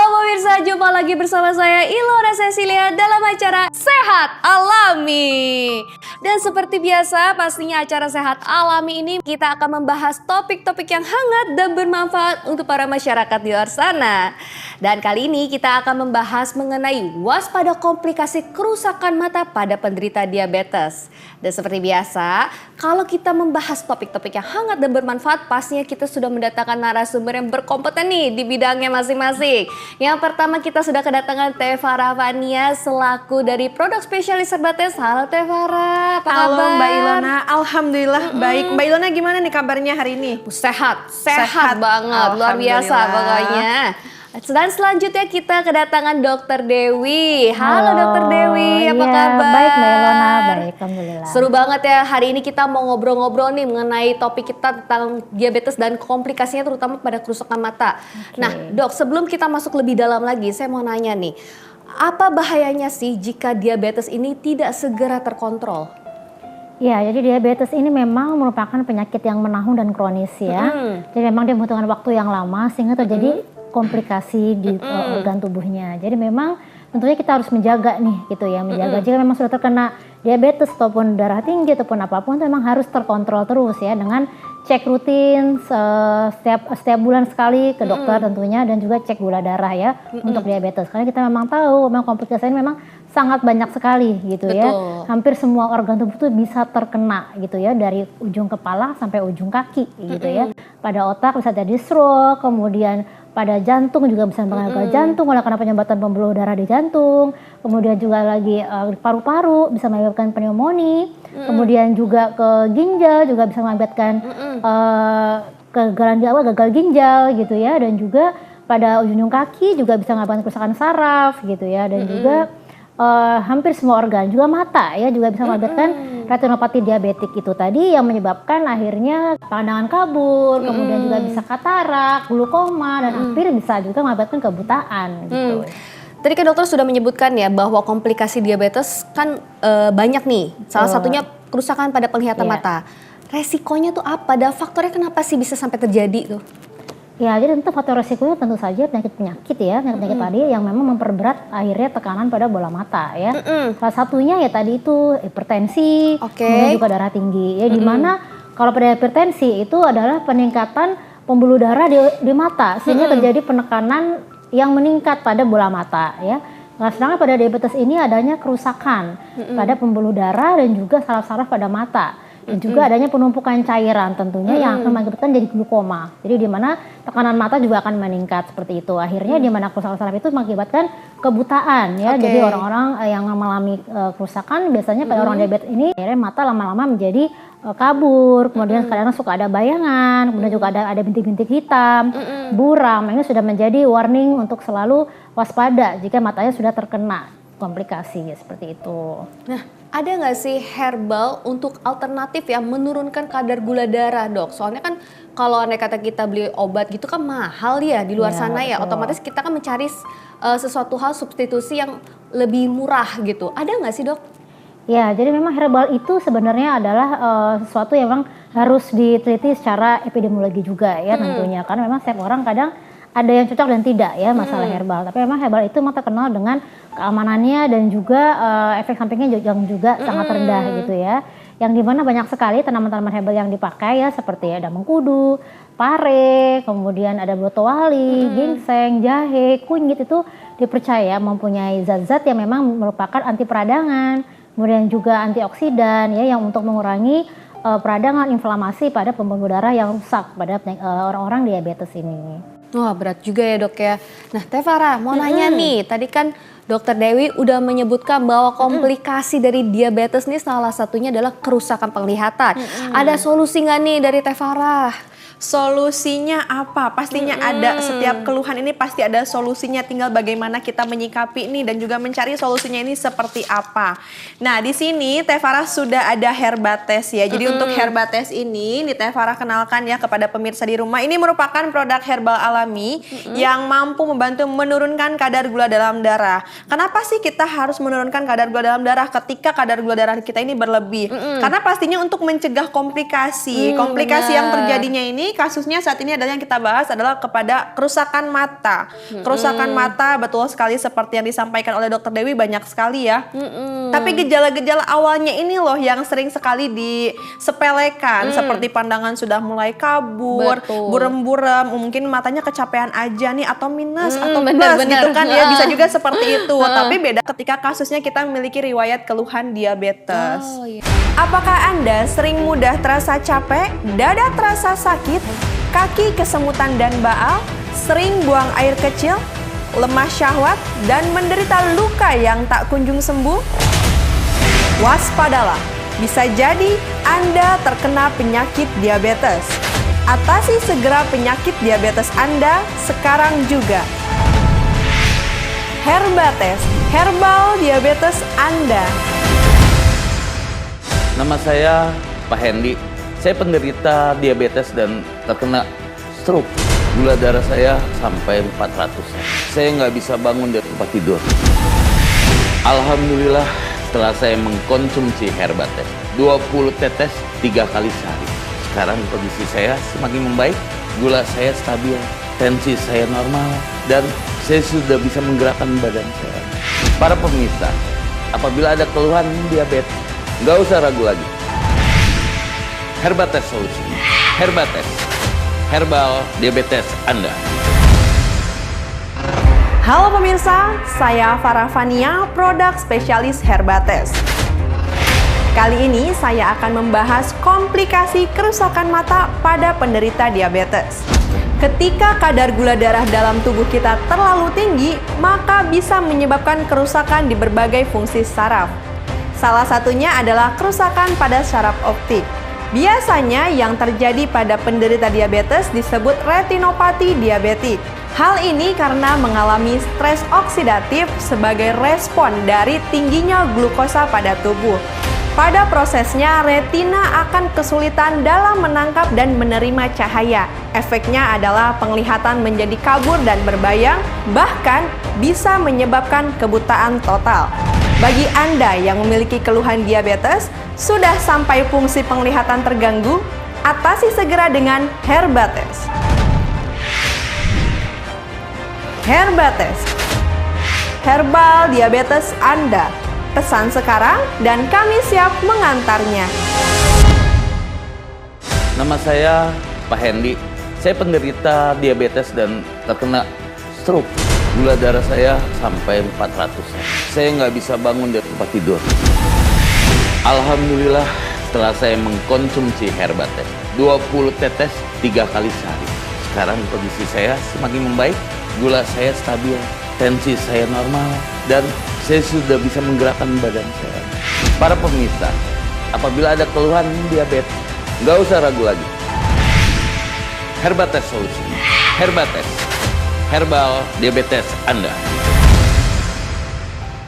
pemirsa, jumpa lagi bersama saya Ilona Cecilia dalam acara Sehat Alami. Dan seperti biasa, pastinya acara Sehat Alami ini kita akan membahas topik-topik yang hangat dan bermanfaat untuk para masyarakat di luar sana. Dan kali ini kita akan membahas mengenai waspada komplikasi kerusakan mata pada penderita diabetes. Dan seperti biasa, kalau kita membahas topik-topik yang hangat dan bermanfaat, pastinya kita sudah mendatangkan narasumber yang berkompeten nih di bidangnya masing-masing. Yang pertama kita sudah kedatangan Teh Farah Fania selaku dari produk spesialis Herbates. Halo Teh Farah, apa Halo kabar? Mbak Ilona, alhamdulillah baik. Mbak Ilona gimana nih kabarnya hari ini? Sehat banget, luar biasa pokoknya. Dan selanjutnya kita kedatangan Dokter Dewi. Halo Dokter Dewi, apa kabar? Baik Mbak Ilona, baik, alhamdulillah. Seru banget ya, hari ini kita mau ngobrol-ngobrol nih mengenai topik kita tentang diabetes dan komplikasinya terutama pada kerusakan mata. Nah dok, sebelum kita masuk lebih dalam lagi, saya mau nanya nih, apa bahayanya sih jika diabetes ini tidak segera terkontrol? Ya, jadi diabetes ini memang merupakan penyakit yang menahun dan kronis ya. Jadi memang dia membutuhkan waktu yang lama sehingga terjadi komplikasi di organ tubuhnya. Jadi memang tentunya kita harus menjaga nih gitu ya, menjaga jika memang sudah terkena diabetes ataupun darah tinggi ataupun apapun itu memang harus terkontrol terus ya dengan cek rutin setiap bulan sekali ke dokter tentunya dan juga cek gula darah ya untuk diabetes. Karena kita memang tahu memang komplikasinya memang sangat banyak sekali gitu. Betul. Ya. Hampir semua organ tubuh itu bisa terkena gitu ya, dari ujung kepala sampai ujung kaki gitu ya. Pada otak bisa jadi stroke, kemudian pada jantung juga bisa mengakibatkan jantung oleh karena penyumbatan pembuluh darah di jantung, kemudian juga lagi paru-paru bisa mengakibatkan pneumonia, kemudian juga ke ginjal juga bisa mengakibatkan kegagalan gagal ginjal gitu ya, dan juga pada ujung kaki juga bisa mengakibatkan kerusakan saraf gitu ya, dan juga hampir semua organ, juga mata ya juga bisa mengakibatkan retinopati diabetik itu tadi yang menyebabkan akhirnya pandangan kabur, kemudian juga bisa katarak, glukoma, dan hampir bisa juga mengakibatkan kebutaan gitu. Tadi kan dokter sudah menyebutkan ya bahwa komplikasi diabetes kan banyak nih, salah satunya kerusakan pada penglihatan mata. Resikonya tuh apa dan faktornya kenapa sih bisa sampai terjadi tuh? Ya, jadi tentu faktor resikonya tentu saja penyakit-penyakit ya, penyakit-penyakit tadi yang memang memperberat akhirnya tekanan pada bola mata ya. Salah satunya ya tadi itu hipertensi, kemudian juga darah tinggi ya, di mana kalau pada hipertensi itu adalah peningkatan pembuluh darah di mata sehingga terjadi penekanan yang meningkat pada bola mata ya. Nah, sedangkan pada diabetes ini adanya kerusakan pada pembuluh darah dan juga saraf-saraf pada mata. Dan juga adanya penumpukan cairan tentunya yang akan mengakibatkan jadi glukoma. Jadi di mana tekanan mata juga akan meningkat seperti itu. Akhirnya di mana kerusakan saraf itu mengakibatkan kebutaan ya. Jadi orang-orang yang mengalami kerusakan biasanya pada orang diabetes ini akhirnya mata lama-lama menjadi kabur. Kemudian kadang suka ada bayangan, kemudian juga ada bintik-bintik hitam, buram. Ini sudah menjadi warning untuk selalu waspada jika matanya sudah terkena komplikasi seperti itu. Nah, ada nggak sih herbal untuk alternatif yang menurunkan kadar gula darah dok? Soalnya kan kalau andai kata kita beli obat gitu kan mahal ya di luar sana ya. Otomatis kita kan mencari sesuatu hal substitusi yang lebih murah gitu. Ada nggak sih dok? Ya, jadi memang herbal itu sebenarnya adalah sesuatu yang memang harus diteliti secara epidemiologi juga ya tentunya. Karena memang setiap orang kadang ada yang cocok dan tidak ya masalah herbal. Tapi memang herbal itu memang terkenal dengan keamanannya dan juga efek sampingnya yang juga sangat rendah gitu ya. Yang dimana banyak sekali tanaman-tanaman herbal yang dipakai ya, seperti ada mengkudu, pare, kemudian ada botowali, ginseng, jahe, kunyit, itu dipercaya mempunyai zat-zat yang memang merupakan anti peradangan, kemudian juga antioksidan ya yang untuk mengurangi peradangan inflamasi pada pembuluh darah yang rusak pada orang-orang diabetes ini. Wah, berat juga ya dok ya. Nah Teh Farah mau nanya nih, tadi kan Dokter Dewi udah menyebutkan bahwa komplikasi dari diabetes nih salah satunya adalah kerusakan penglihatan. Ada solusi nggak nih dari Teh Farah? Solusinya apa? Pastinya ada, setiap keluhan ini pasti ada solusinya, tinggal bagaimana kita menyikapi ini dan juga mencari solusinya ini seperti apa. Nah, di sini Teh Farah sudah ada Herbates ya. Jadi untuk Herbates ini Teh Farah kenalkan ya kepada pemirsa di rumah. Ini merupakan produk herbal alami yang mampu membantu menurunkan kadar gula dalam darah. Kenapa sih kita harus menurunkan kadar gula dalam darah ketika kadar gula darah kita ini berlebih? Karena pastinya untuk mencegah komplikasi. Komplikasi yang terjadinya ini ini kasusnya saat ini adalah yang kita bahas adalah kepada kerusakan mata. Kerusakan mata betul sekali seperti yang disampaikan oleh Dokter Dewi, banyak sekali ya. Tapi gejala-gejala awalnya ini loh yang sering sekali disepelekan, seperti pandangan sudah mulai kabur, burem-burem, mungkin matanya kecapean aja nih, atau minus atau plus gitu kan ya, bisa juga seperti itu. Tapi beda ketika kasusnya kita memiliki riwayat keluhan diabetes. Apakah Anda sering mudah terasa capek, dada terasa sakit, kaki kesemutan dan baal, sering buang air kecil, lemah syahwat, dan menderita luka yang tak kunjung sembuh? Waspadalah, bisa jadi Anda terkena penyakit diabetes. Atasi segera penyakit diabetes Anda sekarang juga. Herbates, herbal diabetes Anda. Nama saya Pak Hendy. Saya penderita diabetes dan terkena stroke. Gula darah saya sampai 400. Saya nggak bisa bangun dari tempat tidur. Alhamdulillah setelah saya mengkonsumsi Herbates 20 tetes 3 kali sehari. Sekarang kondisi saya semakin membaik. Gula saya stabil, tensi saya normal, dan saya sudah bisa menggerakkan badan saya. Para pemirsa, apabila ada keluhan diabetes, nggak usah ragu lagi. Herbates solusinya. Herbates, herbal diabetes Anda. Halo pemirsa, saya Farah Fania, produk spesialis Herbates. Kali ini saya akan membahas komplikasi kerusakan mata pada penderita diabetes. Ketika kadar gula darah dalam tubuh kita terlalu tinggi, maka bisa menyebabkan kerusakan di berbagai fungsi saraf. Salah satunya adalah kerusakan pada saraf optik. Biasanya yang terjadi pada penderita diabetes disebut retinopati diabetik. Hal ini karena mengalami stres oksidatif sebagai respon dari tingginya glukosa pada tubuh. Pada prosesnya, retina akan kesulitan dalam menangkap dan menerima cahaya. Efeknya adalah penglihatan menjadi kabur dan berbayang, bahkan bisa menyebabkan kebutaan total. Bagi Anda yang memiliki keluhan diabetes, sudah sampai fungsi penglihatan terganggu, atasi segera dengan Herbates. Herbates, herbal diabetes Anda. Pesan sekarang dan kami siap mengantarnya. Nama saya Pak Hendy. Saya penderita diabetes dan terkena stroke. Gula darah saya sampai 400. Saya nggak bisa bangun dari tempat tidur. Alhamdulillah setelah saya mengkonsumsi Herbates 20 tetes 3 kali sehari. Sekarang kondisi saya semakin membaik. Gula saya stabil, tensi saya normal, dan saya sudah bisa menggerakkan badan saya. Para pemirsa, apabila ada keluhan diabetes, nggak usah ragu lagi. Herbates solusinya. Herbates, herbal diabetes Anda.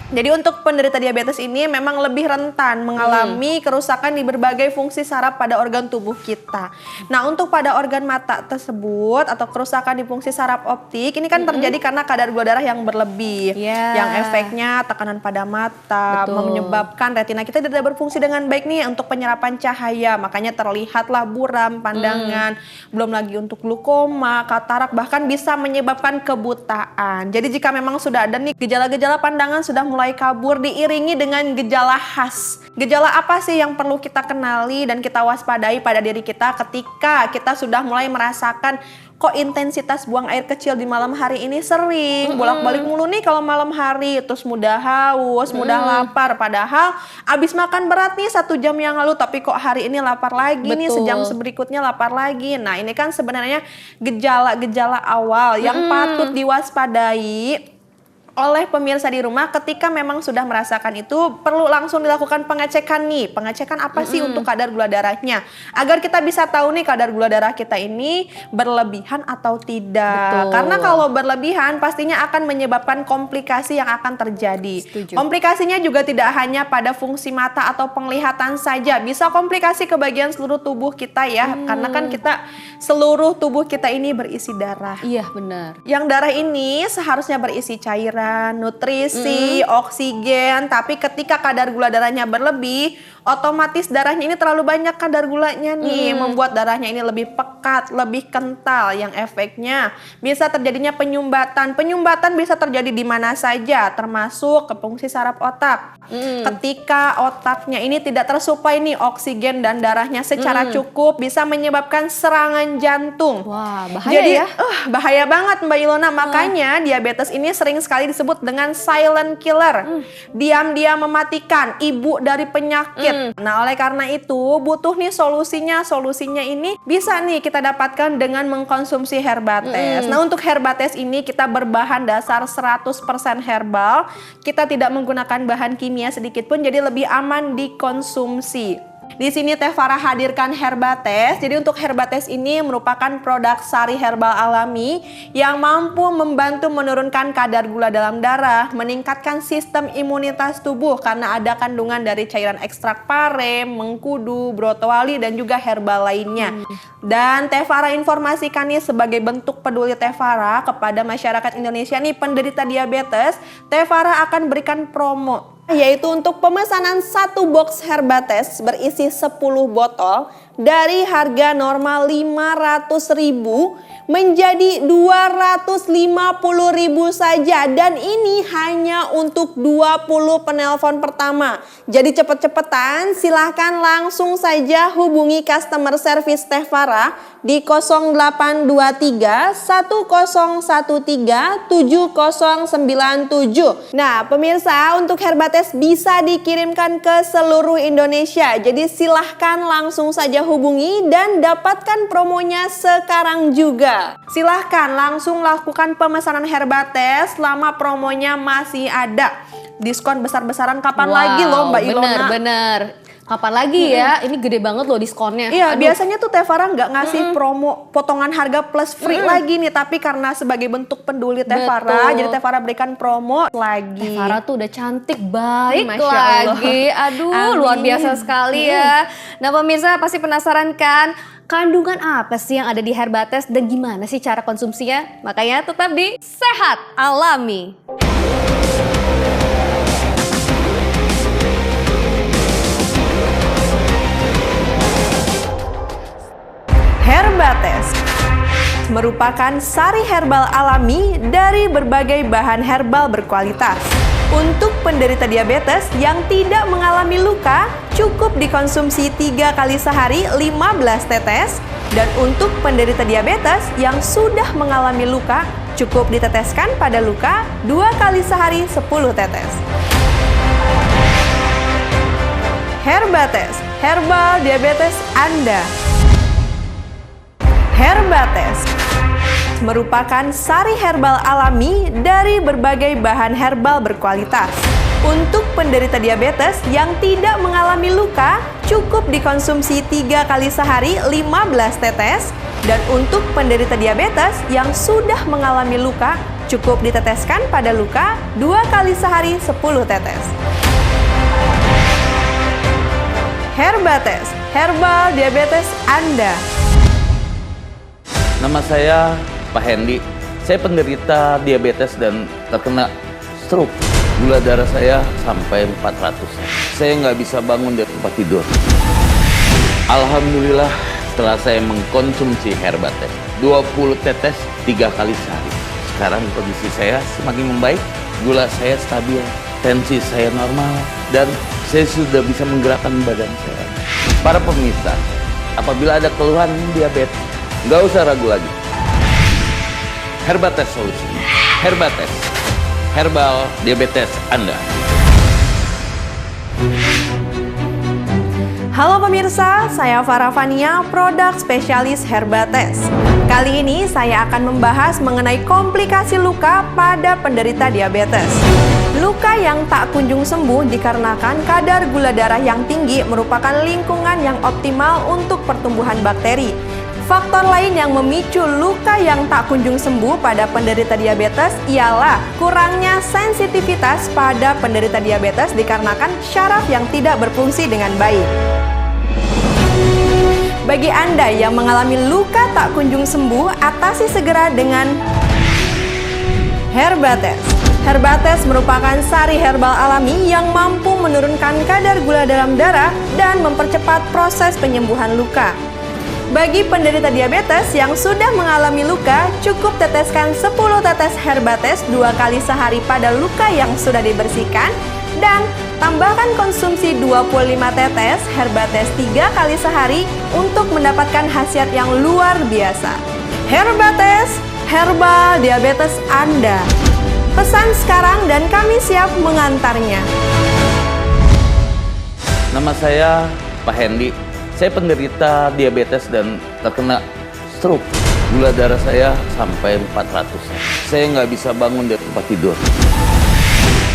Jadi untuk penderita diabetes ini memang lebih rentan mengalami kerusakan di berbagai fungsi saraf pada organ tubuh kita. Nah, untuk pada organ mata tersebut atau kerusakan di fungsi saraf optik ini kan terjadi karena kadar gula darah yang berlebih. Yang efeknya tekanan pada mata menyebabkan retina kita tidak berfungsi dengan baik nih untuk penyerapan cahaya. Makanya terlihatlah buram pandangan, belum lagi untuk glaukoma, katarak, bahkan bisa menyebabkan kebutaan. Jadi jika memang sudah ada nih gejala-gejala pandangan sudah mulai kabur diiringi dengan gejala khas. Gejala apa sih yang perlu kita kenali dan kita waspadai pada diri kita ketika kita sudah mulai merasakan kok intensitas buang air kecil di malam hari ini sering bolak-balik mulu nih kalau malam hari, terus mudah haus, mudah lapar, padahal abis makan berat nih 1 jam yang lalu tapi kok hari ini lapar lagi nih, sejam berikutnya lapar lagi. Nah, ini kan sebenarnya gejala-gejala awal yang patut diwaspadai oleh pemirsa di rumah ketika memang sudah merasakan itu. Perlu langsung dilakukan pengecekan nih. Pengecekan apa sih untuk kadar gula darahnya, agar kita bisa tahu nih kadar gula darah kita ini berlebihan atau tidak. Karena kalau berlebihan pastinya akan menyebabkan komplikasi yang akan terjadi. Komplikasinya juga tidak hanya pada fungsi mata atau penglihatan saja, bisa komplikasi ke bagian seluruh tubuh kita ya. Karena kan kita seluruh tubuh kita ini berisi darah. Iya, benar. Yang darah ini seharusnya berisi cairan, ya, nutrisi, oksigen. Tapi ketika kadar gula darahnya berlebih, otomatis darahnya ini terlalu banyak kadar gulanya nih, membuat darahnya ini lebih pekat, lebih kental, yang efeknya bisa terjadinya penyumbatan. Penyumbatan bisa terjadi di mana saja, termasuk ke fungsi saraf otak. Ketika otaknya ini tidak tersuplai nih oksigen dan darahnya secara cukup, bisa menyebabkan serangan jantung. Wah, bahaya. Jadi, ya. bahaya banget Mbak Ilona. Makanya diabetes ini sering sekali disebut dengan silent killer. Diam-diam mematikan, ibu dari penyakit. Nah, oleh karena itu butuh nih solusinya. Solusinya ini bisa nih kita dapatkan dengan mengkonsumsi Herbates. Nah, untuk Herbates ini kita berbahan dasar 100% herbal. Kita tidak menggunakan bahan kimia sedikit pun, jadi lebih aman dikonsumsi. Di sini Teh Farah hadirkan Herbates. Jadi untuk Herbates ini merupakan produk sari herbal alami yang mampu membantu menurunkan kadar gula dalam darah, meningkatkan sistem imunitas tubuh karena ada kandungan dari cairan ekstrak pare, mengkudu, brotowali, dan juga herbal lainnya. Dan Teh Farah informasikan nih sebagai bentuk peduli Teh Farah kepada masyarakat Indonesia nih penderita diabetes, Teh Farah akan berikan promo, yaitu untuk pemesanan 1 box Herbates berisi 10 botol dari harga normal 500.000 menjadi 250.000 saja, dan ini hanya untuk 20 penelpon pertama. Jadi cepet-cepetan, silahkan langsung saja hubungi customer service Teh Farah di 0823 1013 7097. Nah, pemirsa, untuk Herbates bisa dikirimkan ke seluruh Indonesia. Jadi silahkan langsung saja hubungi dan dapatkan promonya sekarang juga. Silahkan langsung lakukan pemesanan Herbates selama promonya masih ada. Diskon besar-besaran kapan lagi loh Mbak Ilona? Bener. Kapan lagi ya? Ini gede banget loh diskonnya. Iya, biasanya tuh Teh Farah nggak ngasih promo potongan harga plus free lagi nih. Tapi karena sebagai bentuk peduli Teh Farah, jadi Teh Farah berikan promo lagi. Teh Farah tuh udah cantik, baik Masya Allah. lagi. Aduh, Amin. luar biasa sekali ya. Nah, pemirsa pasti penasaran kan? Kandungan apa sih yang ada di Herbates dan gimana sih cara konsumsinya? Makanya tetap di Sehat Alami. Herbates merupakan sari herbal alami dari berbagai bahan herbal berkualitas. Untuk penderita diabetes yang tidak mengalami luka, cukup dikonsumsi 3 kali sehari 15 tetes. Dan untuk penderita diabetes yang sudah mengalami luka, cukup diteteskan pada luka 2 kali sehari 10 tetes. Herbates, herbal diabetes Anda. Herbates merupakan sari herbal alami dari berbagai bahan herbal berkualitas. Untuk penderita diabetes yang tidak mengalami luka, cukup dikonsumsi 3 kali sehari 15 tetes. Dan untuk penderita diabetes yang sudah mengalami luka, cukup diteteskan pada luka 2 kali sehari 10 tetes. Herbates, herbal diabetes Anda. Nama saya Pak Hendy. Saya penderita diabetes dan terkena stroke. Gula darah saya sampai 400. Saya nggak bisa bangun dari tempat tidur. Alhamdulillah, setelah saya mengkonsumsi Herbates 20 tetes 3 kali sehari, sekarang kondisi saya semakin membaik. Gula saya stabil, tensi saya normal, dan saya sudah bisa menggerakkan badan saya. Para pemirsa, apabila ada keluhan diabetes, nggak usah ragu lagi. Herbates solusinya. Herbates, herbal diabetes Anda. Halo pemirsa, saya Farah Fania, produk spesialis Herbates. Kali ini saya akan membahas mengenai komplikasi luka pada penderita diabetes. Luka yang tak kunjung sembuh dikarenakan kadar gula darah yang tinggi merupakan lingkungan yang optimal untuk pertumbuhan bakteri. Faktor lain yang memicu luka yang tak kunjung sembuh pada penderita diabetes ialah kurangnya sensitivitas pada penderita diabetes dikarenakan syaraf yang tidak berfungsi dengan baik. Bagi Anda yang mengalami luka tak kunjung sembuh, atasi segera dengan Herbates. Herbates merupakan sari herbal alami yang mampu menurunkan kadar gula dalam darah dan mempercepat proses penyembuhan luka. Bagi penderita diabetes yang sudah mengalami luka, cukup teteskan 10 tetes Herbates 2 kali sehari pada luka yang sudah dibersihkan dan tambahkan konsumsi 25 tetes Herbates 3 kali sehari untuk mendapatkan khasiat yang luar biasa. Herbates, herbal diabetes Anda. Pesan sekarang dan kami siap mengantarnya. Nama saya Pak Hendy. Saya penderita diabetes dan terkena stroke. Gula darah saya sampai 400. Saya nggak bisa bangun dari tempat tidur.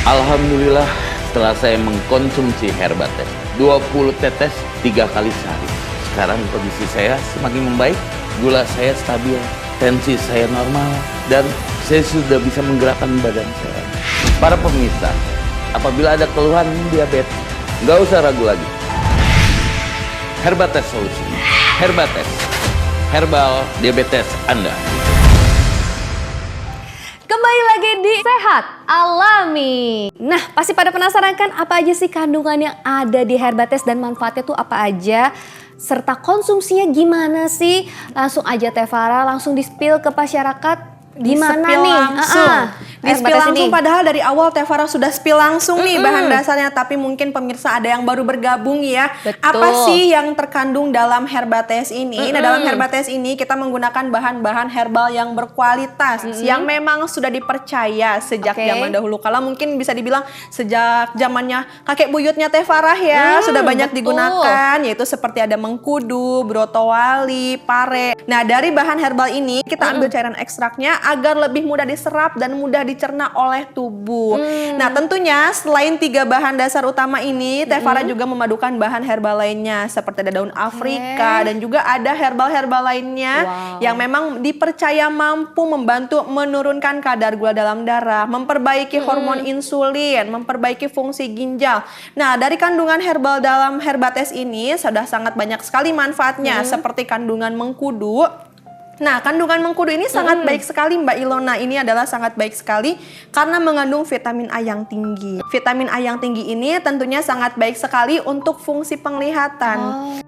Alhamdulillah setelah saya mengkonsumsi Herbates 20 tetes 3 kali sehari. Sekarang kondisi saya semakin membaik, gula saya stabil, tensi saya normal, dan saya sudah bisa menggerakkan badan saya. Para pemirsa, apabila ada keluhan diabetes, nggak usah ragu lagi. Herbates solusinya. Herbates, herbal diabetes Anda. Kembali lagi di Sehat Alami. Nah, pasti pada penasaran kan apa aja sih kandungan yang ada di Herbates dan manfaatnya tuh apa aja? Serta konsumsinya gimana sih? Langsung aja Teh Farah langsung di-spill ke masyarakat. Gimana nih? Di-spill langsung padahal dari awal Teh Farah sudah spill langsung nih bahan dasarnya. Tapi mungkin pemirsa ada yang baru bergabung ya. Betul. Apa sih yang terkandung dalam Herbates ini? Nah, dalam Herbates ini kita menggunakan bahan-bahan herbal yang berkualitas. Yang memang sudah dipercaya sejak zaman dahulu. Kalau mungkin bisa dibilang sejak zamannya kakek buyutnya Teh Farah ya. Sudah banyak digunakan. Yaitu seperti ada mengkudu, brotowali, pare. Nah, dari bahan herbal ini kita ambil cairan ekstraknya agar lebih mudah diserap dan mudah dicerna oleh tubuh. Nah, tentunya selain 3 bahan dasar utama ini, Teh Farah juga memadukan bahan herbal lainnya seperti ada daun Afrika dan juga ada herbal-herbal lainnya yang memang dipercaya mampu membantu menurunkan kadar gula dalam darah, memperbaiki hormon insulin, memperbaiki fungsi ginjal. Nah, dari kandungan herbal dalam Herbates ini sudah sangat banyak sekali manfaatnya seperti kandungan mengkudu. Nah, kandungan mengkudu ini sangat baik sekali Mbak Ilona. Ini adalah sangat baik sekali karena mengandung vitamin A yang tinggi. Vitamin A yang tinggi ini tentunya sangat baik sekali untuk fungsi penglihatan.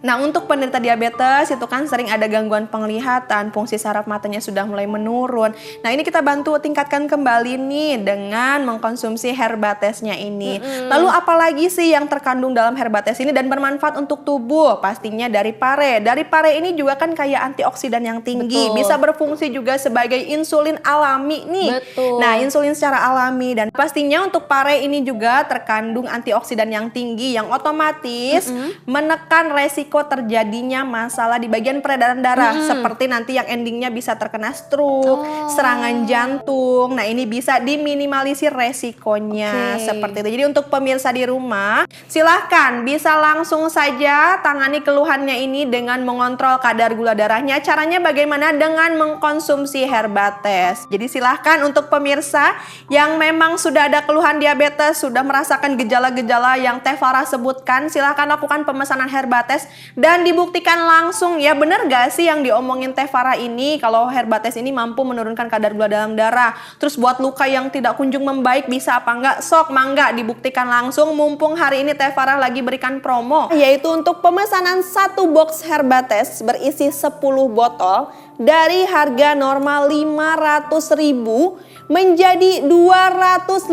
Nah, untuk penderita diabetes itu kan sering ada gangguan penglihatan, fungsi saraf matanya sudah mulai menurun. Nah, ini kita bantu tingkatkan kembali nih dengan mengkonsumsi Herbatesnya ini. Lalu apalagi sih yang terkandung dalam Herbates ini dan bermanfaat untuk tubuh? Pastinya dari pare. Dari pare ini juga kan kaya antioksidan yang tinggi. Bisa berfungsi juga sebagai insulin alami nih. Nah, insulin secara alami dan pastinya untuk pare ini juga terkandung antioksidan yang tinggi yang otomatis menekan resiko terjadinya masalah di bagian peredaran darah seperti nanti yang endingnya bisa terkena stroke, serangan jantung. Nah, ini bisa diminimalisir resikonya seperti itu. Jadi untuk pemirsa di rumah, silahkan bisa langsung saja tangani keluhannya ini dengan mengontrol kadar gula darahnya. Caranya bagaimana? Dengan mengkonsumsi Herbates. Jadi silahkan untuk pemirsa yang memang sudah ada keluhan diabetes, sudah merasakan gejala-gejala yang Teh Farah sebutkan, silahkan lakukan pemesanan Herbates dan dibuktikan langsung ya, bener gak sih yang diomongin Teh Farah ini kalau Herbates ini mampu menurunkan kadar gula dalam darah. Terus buat luka yang tidak kunjung membaik bisa apa enggak? Sok mangga dibuktikan langsung, mumpung hari ini Teh Farah lagi berikan promo, yaitu untuk pemesanan 1 box Herbates berisi 10 botol dari harga normal 500.000 menjadi 250.000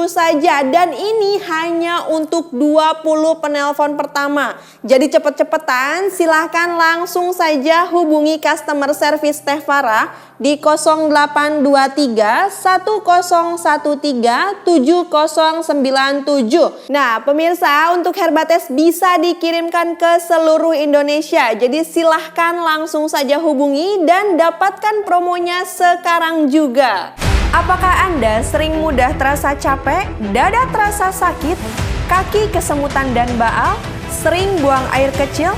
saja, dan ini hanya untuk 20 penelpon pertama. Jadi cepet-cepetan, silahkan langsung saja hubungi customer service Teh Farah di 0823 1013 7097. Nah, pemirsa, untuk Herbates bisa dikirimkan ke seluruh Indonesia. Jadi silahkan langsung saja hubungi dan dapatkan promonya sekarang juga. Apakah Anda sering mudah terasa capek, dada terasa sakit, kaki kesemutan dan baal, sering buang air kecil,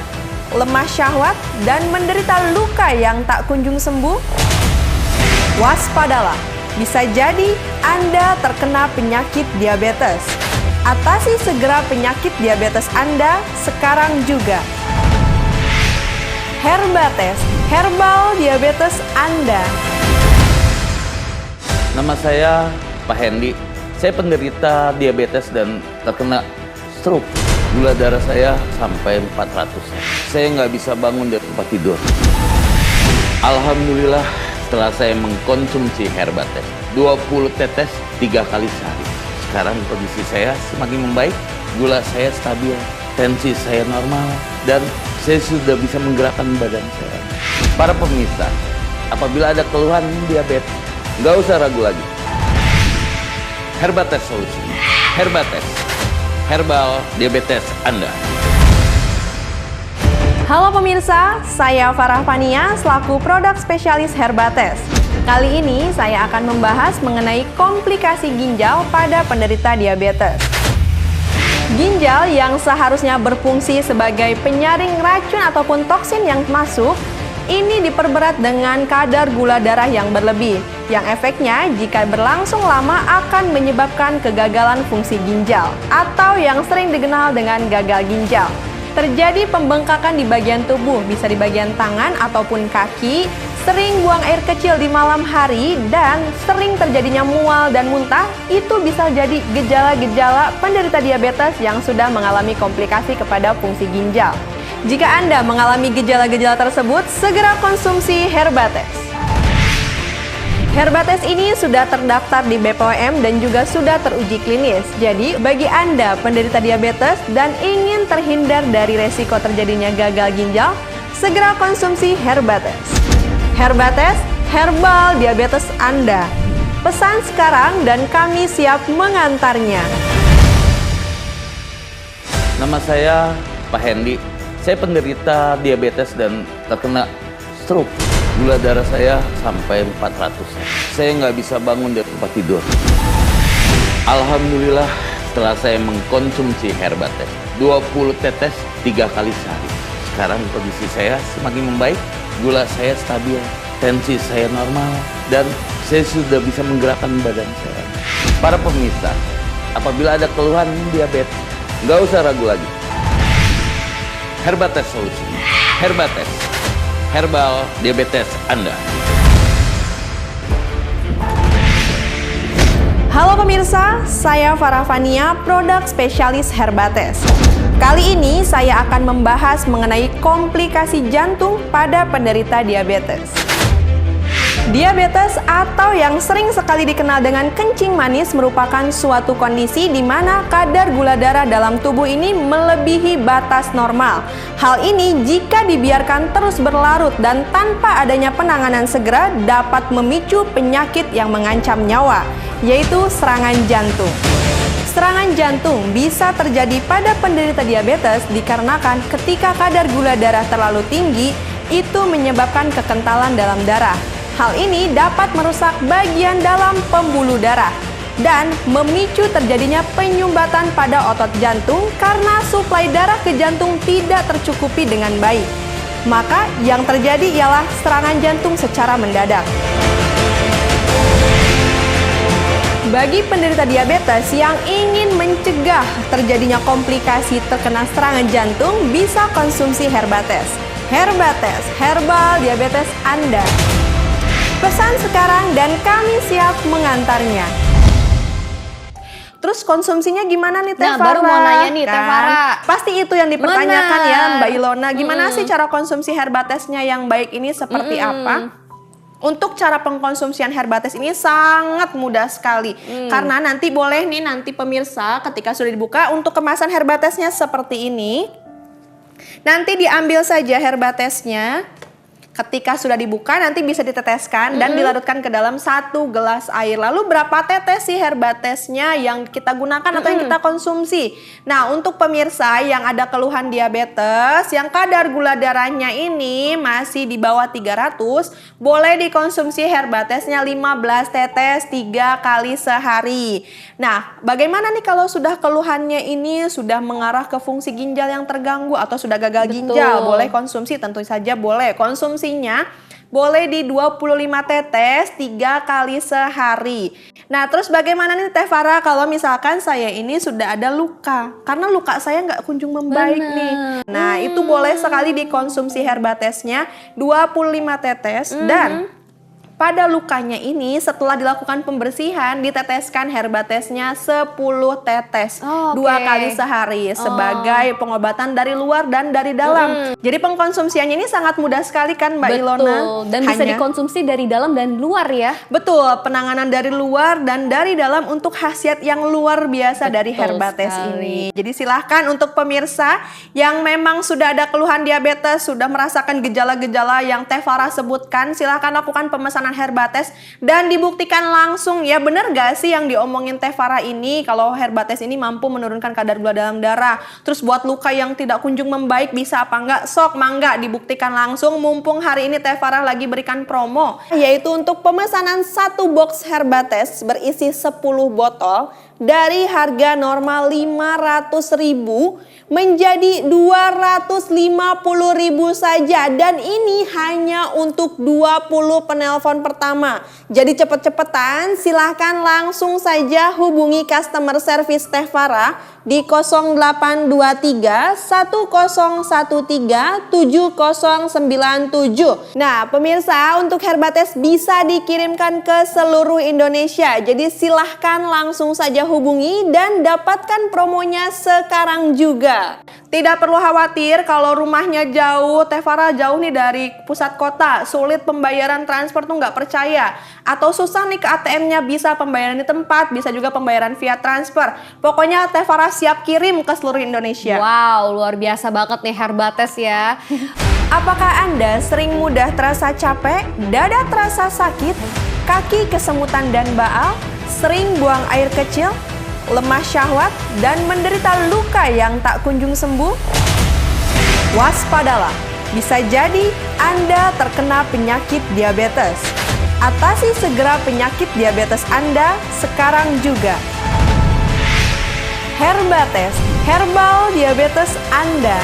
lemah syahwat, dan menderita luka yang tak kunjung sembuh? Waspadalah, bisa jadi Anda terkena penyakit diabetes. Atasi segera penyakit diabetes Anda sekarang juga. Herbates, herbal diabetes Anda. Nama saya Pak Hendy, saya penderita diabetes dan terkena stroke. Gula darah saya sampai 400. Saya nggak bisa bangun dari tempat tidur. Alhamdulillah, setelah saya mengkonsumsi Herbates 20 tetes 3 kali sehari, sekarang kondisi saya semakin membaik. Gula saya stabil, tensi saya normal, dan saya sudah bisa menggerakkan badan saya. Para pemirsa, apabila ada keluhan diabetes, nggak usah ragu lagi. Herbates solusinya. Herbates, herbal diabetes Anda. Halo pemirsa, saya Farah Fania selaku produk spesialis Herbates. Kali ini saya akan membahas mengenai komplikasi ginjal pada penderita diabetes. Ginjal yang seharusnya berfungsi sebagai penyaring racun ataupun toksin yang masuk, ini diperberat dengan kadar gula darah yang berlebih, yang efeknya jika berlangsung lama akan menyebabkan kegagalan fungsi ginjal, atau yang sering dikenal dengan gagal ginjal. Terjadi pembengkakan di bagian tubuh, bisa di bagian tangan ataupun kaki, sering buang air kecil di malam hari, dan sering terjadinya mual dan muntah. Itu bisa jadi gejala-gejala penderita diabetes yang sudah mengalami komplikasi kepada fungsi ginjal. Jika Anda mengalami gejala-gejala tersebut, segera konsumsi Herbates. Herbates ini sudah terdaftar di BPOM dan juga sudah teruji klinis. Jadi, bagi Anda penderita diabetes dan ingin terhindar dari resiko terjadinya gagal ginjal, segera konsumsi Herbates. Herbates, herbal diabetes Anda. Pesan sekarang dan kami siap mengantarnya. Nama saya Pak Hendy. Saya penderita diabetes dan terkena stroke. Gula darah saya sampai 400. Saya nggak bisa bangun dari tempat tidur. Alhamdulillah, setelah saya mengkonsumsi Herbates 20 tetes 3 kali sehari, sekarang kondisi saya semakin membaik. Gula saya stabil, tensi saya normal, dan saya sudah bisa menggerakkan badan saya. Para pemirsa, apabila ada keluhan diabetes, nggak usah ragu lagi. Herbates solusinya. Herbates, herbal diabetes Anda. Halo pemirsa, saya Farah Fania, produk spesialis Herbates. Kali ini saya akan membahas mengenai komplikasi jantung pada penderita diabetes. Diabetes atau yang sering sekali dikenal dengan kencing manis merupakan suatu kondisi di mana kadar gula darah dalam tubuh ini melebihi batas normal. Hal ini jika dibiarkan terus berlarut dan tanpa adanya penanganan segera dapat memicu penyakit yang mengancam nyawa, yaitu serangan jantung. Serangan jantung bisa terjadi pada penderita diabetes dikarenakan ketika kadar gula darah terlalu tinggi, itu menyebabkan kekentalan dalam darah. Hal ini dapat merusak bagian dalam pembuluh darah dan memicu terjadinya penyumbatan pada otot jantung karena suplai darah ke jantung tidak tercukupi dengan baik. Maka yang terjadi ialah serangan jantung secara mendadak. Bagi penderita diabetes yang ingin mencegah terjadinya komplikasi terkena serangan jantung, bisa konsumsi Herbates. Herbates, herbal diabetes Anda. Pesan sekarang dan kami siap mengantarnya. Terus konsumsinya gimana nih Teh Nah, Farah? baru mau nanya nih, Teh Farah. Pasti itu yang dipertanyakan Benar. ya Mbak Ilona. Gimana sih cara konsumsi Herbatesnya yang baik ini seperti apa? Untuk cara pengkonsumsian Herbates ini sangat mudah sekali. Karena nanti boleh nih nanti pemirsa ketika sudah dibuka untuk kemasan Herbatesnya seperti ini. Nanti diambil saja Herbatesnya. Ketika sudah dibuka nanti bisa diteteskan dan dilarutkan ke dalam 1 gelas air. Lalu berapa tetes sih Herbatesnya yang kita gunakan atau yang kita konsumsi? Nah, untuk pemirsa yang ada keluhan diabetes, yang kadar gula darahnya ini masih di bawah 300, boleh dikonsumsi Herbatesnya 15 tetes 3 kali sehari. Nah, bagaimana nih kalau sudah keluhannya ini sudah mengarah ke fungsi ginjal yang terganggu atau sudah gagal ginjal? Boleh konsumsi, tentu saja boleh. Konsumsinya boleh di 25 tetes 3 kali sehari. Nah, terus bagaimana nih Teh Farah kalau misalkan saya ini sudah ada luka? Karena luka saya nggak kunjung membaik nih. Nah, itu boleh sekali dikonsumsi Herbatesnya 25 tetes dan Pada lukanya ini setelah dilakukan pembersihan diteteskan herbatesnya 10 tetes 2 kali sehari sebagai pengobatan dari luar dan dari dalam. Jadi pengkonsumsiannya ini sangat mudah sekali kan Mbak Ilona? Dan bisa dikonsumsi dari dalam dan luar ya. Betul, penanganan dari luar dan dari dalam untuk khasiat yang luar biasa dari Herbates ini. Jadi silahkan untuk pemirsa yang memang sudah ada keluhan diabetes, sudah merasakan gejala-gejala yang Teh Farah sebutkan, silahkan lakukan pemesanan Herbates dan dibuktikan langsung ya, bener gak sih yang diomongin Teh Farah ini kalau Herbates ini mampu menurunkan kadar gula dalam darah. Terus buat luka yang tidak kunjung membaik bisa apa enggak? Sok mangga dibuktikan langsung, mumpung hari ini Teh Farah lagi berikan promo, yaitu untuk pemesanan 1 box Herbates berisi 10 botol dari harga normal 500.000 menjadi 250.000 saja, dan ini hanya untuk 20 penelpon pertama. Jadi cepet-cepetan, silahkan langsung saja hubungi customer service Teh Farah di 0823 1013 7097. Nah pemirsa, untuk Herbates bisa dikirimkan ke seluruh Indonesia, jadi silahkan langsung saja hubungi dan dapatkan promonya sekarang juga. Tidak perlu khawatir kalau rumahnya jauh, Teh Farah jauh nih dari pusat kota, sulit pembayaran transfer tuh nggak percaya, atau susah nih ke ATM-nya, bisa pembayaran di tempat, bisa juga pembayaran via transfer. Pokoknya Teh Farah siap kirim ke seluruh Indonesia. Wow, luar biasa banget nih Herbates ya. Apakah Anda sering mudah terasa capek, dada terasa sakit, kaki kesemutan dan baal, sering buang air kecil, lemah syahwat, dan menderita luka yang tak kunjung sembuh? Waspadalah, bisa jadi Anda terkena penyakit diabetes. Atasi segera penyakit diabetes Anda sekarang juga. Herbates, herbal diabetes Anda.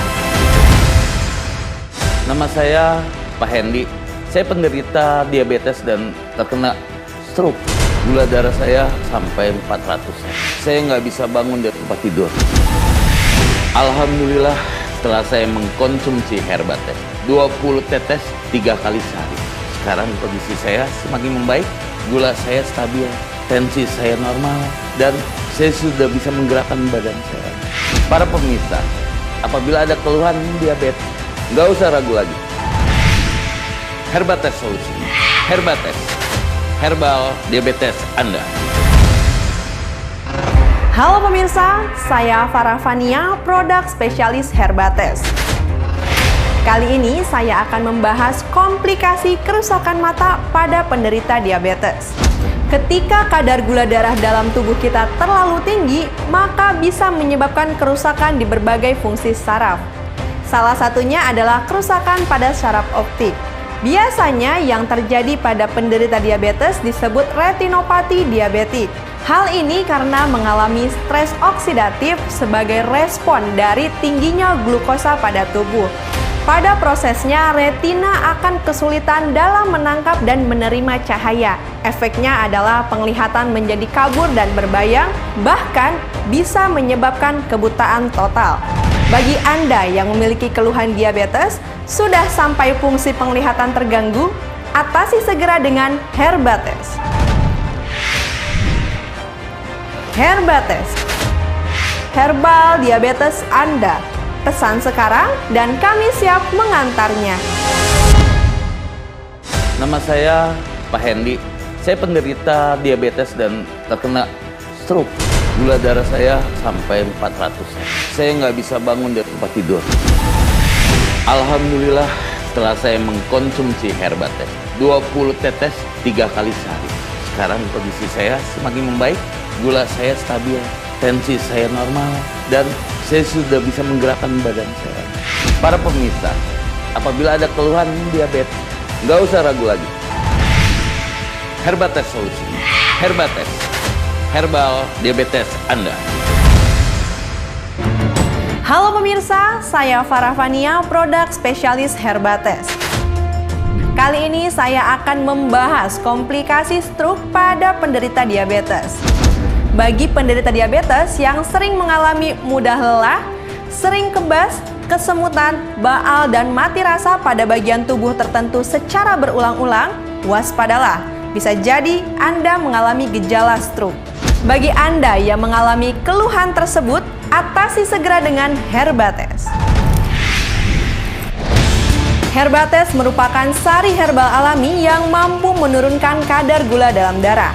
Nama saya Pak Hendy. Saya penderita diabetes dan terkena stroke. Gula darah saya sampai 400. Saya nggak bisa bangun dari tempat tidur. Alhamdulillah setelah saya mengkonsumsi Herbates 20 tetes 3 kali sehari. Sekarang kondisi saya semakin membaik, gula saya stabil, tensi saya normal, dan saya sudah bisa menggerakkan badan saya. Para pemirsa, apabila ada keluhan diabetes, nggak usah ragu lagi. Herbates solusi. Herbates, herbal diabetes Anda. Halo pemirsa, saya Farah Fania, produk spesialis Herbates. Kali ini saya akan membahas komplikasi kerusakan mata pada penderita diabetes. Ketika kadar gula darah dalam tubuh kita terlalu tinggi, maka bisa menyebabkan kerusakan di berbagai fungsi saraf. Salah satunya adalah kerusakan pada saraf optik. Biasanya yang terjadi pada penderita diabetes disebut retinopati diabetik. Hal ini karena mengalami stres oksidatif sebagai respon dari tingginya glukosa pada tubuh. Pada prosesnya, retina akan kesulitan dalam menangkap dan menerima cahaya. Efeknya adalah penglihatan menjadi kabur dan berbayang, bahkan bisa menyebabkan kebutaan total. Bagi Anda yang memiliki keluhan diabetes, sudah sampai fungsi penglihatan terganggu, atasi segera dengan Herbates. Herbates, herbal diabetes Anda. Pesan sekarang dan kami siap mengantarnya. Nama saya Pak Hendy. Saya penderita diabetes dan terkena stroke. Gula darah saya sampai 400. Saya nggak bisa bangun dari tempat tidur. Alhamdulillah setelah saya mengkonsumsi Herbates 20 tetes 3 kali sehari. Sekarang kondisi saya semakin membaik, gula saya stabil, tensi saya normal, dan saya sudah bisa menggerakkan badan saya. Para pemirsa, apabila ada keluhan diabetes, nggak usah ragu lagi. Herbates solusi. Herbates, herbal diabetes Anda. Halo pemirsa, saya Farah Fania, produk spesialis Herbates. Kali ini saya akan membahas komplikasi stroke pada penderita diabetes. Bagi penderita diabetes yang sering mengalami mudah lelah, sering kebas, kesemutan, baal, dan mati rasa pada bagian tubuh tertentu secara berulang-ulang, waspadalah. Bisa jadi Anda mengalami gejala stroke. Bagi Anda yang mengalami keluhan tersebut, atasi segera dengan Herbates. Herbates merupakan sari herbal alami yang mampu menurunkan kadar gula dalam darah.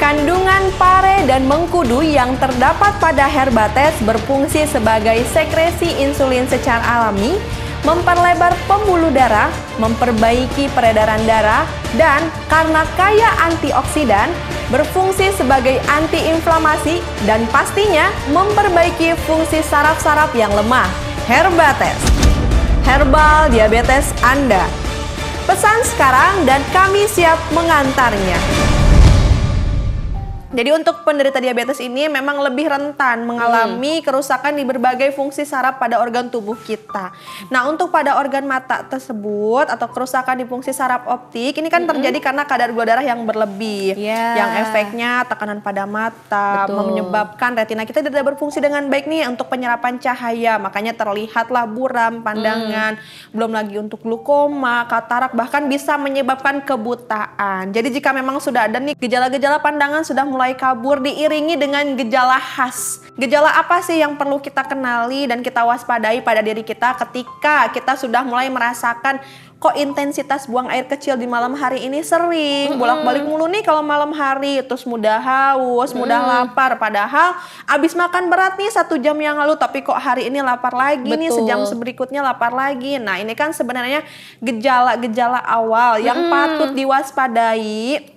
Kandungan pare dan mengkudu yang terdapat pada Herbates berfungsi sebagai sekresi insulin secara alami, memperlebar pembuluh darah, memperbaiki peredaran darah, dan karena kaya antioksidan, berfungsi sebagai antiinflamasi dan pastinya memperbaiki fungsi saraf-saraf yang lemah. Herbates, herbal diabetes Anda. Pesan sekarang dan kami siap mengantarnya. Jadi untuk penderita diabetes ini memang lebih rentan mengalami kerusakan di berbagai fungsi saraf pada organ tubuh kita. Nah, untuk pada organ mata tersebut atau kerusakan di fungsi saraf optik ini kan terjadi karena kadar gula darah yang berlebih, yang efeknya tekanan pada mata, menyebabkan retina kita tidak berfungsi dengan baik nih untuk penyerapan cahaya, makanya terlihatlah buram pandangan, belum lagi untuk glukoma, katarak, bahkan bisa menyebabkan kebutaan. Jadi jika memang sudah ada nih gejala-gejala pandangan sudah mulai kabur diiringi dengan gejala khas. Gejala apa sih yang perlu kita kenali dan kita waspadai pada diri kita ketika kita sudah mulai merasakan kok intensitas buang air kecil di malam hari ini sering bolak-balik mulu nih kalau malam hari, terus mudah haus, mudah lapar, padahal abis makan berat nih 1 jam yang lalu tapi kok hari ini lapar lagi nih, sejam berikutnya lapar lagi. Nah, ini kan sebenarnya gejala-gejala awal yang patut diwaspadai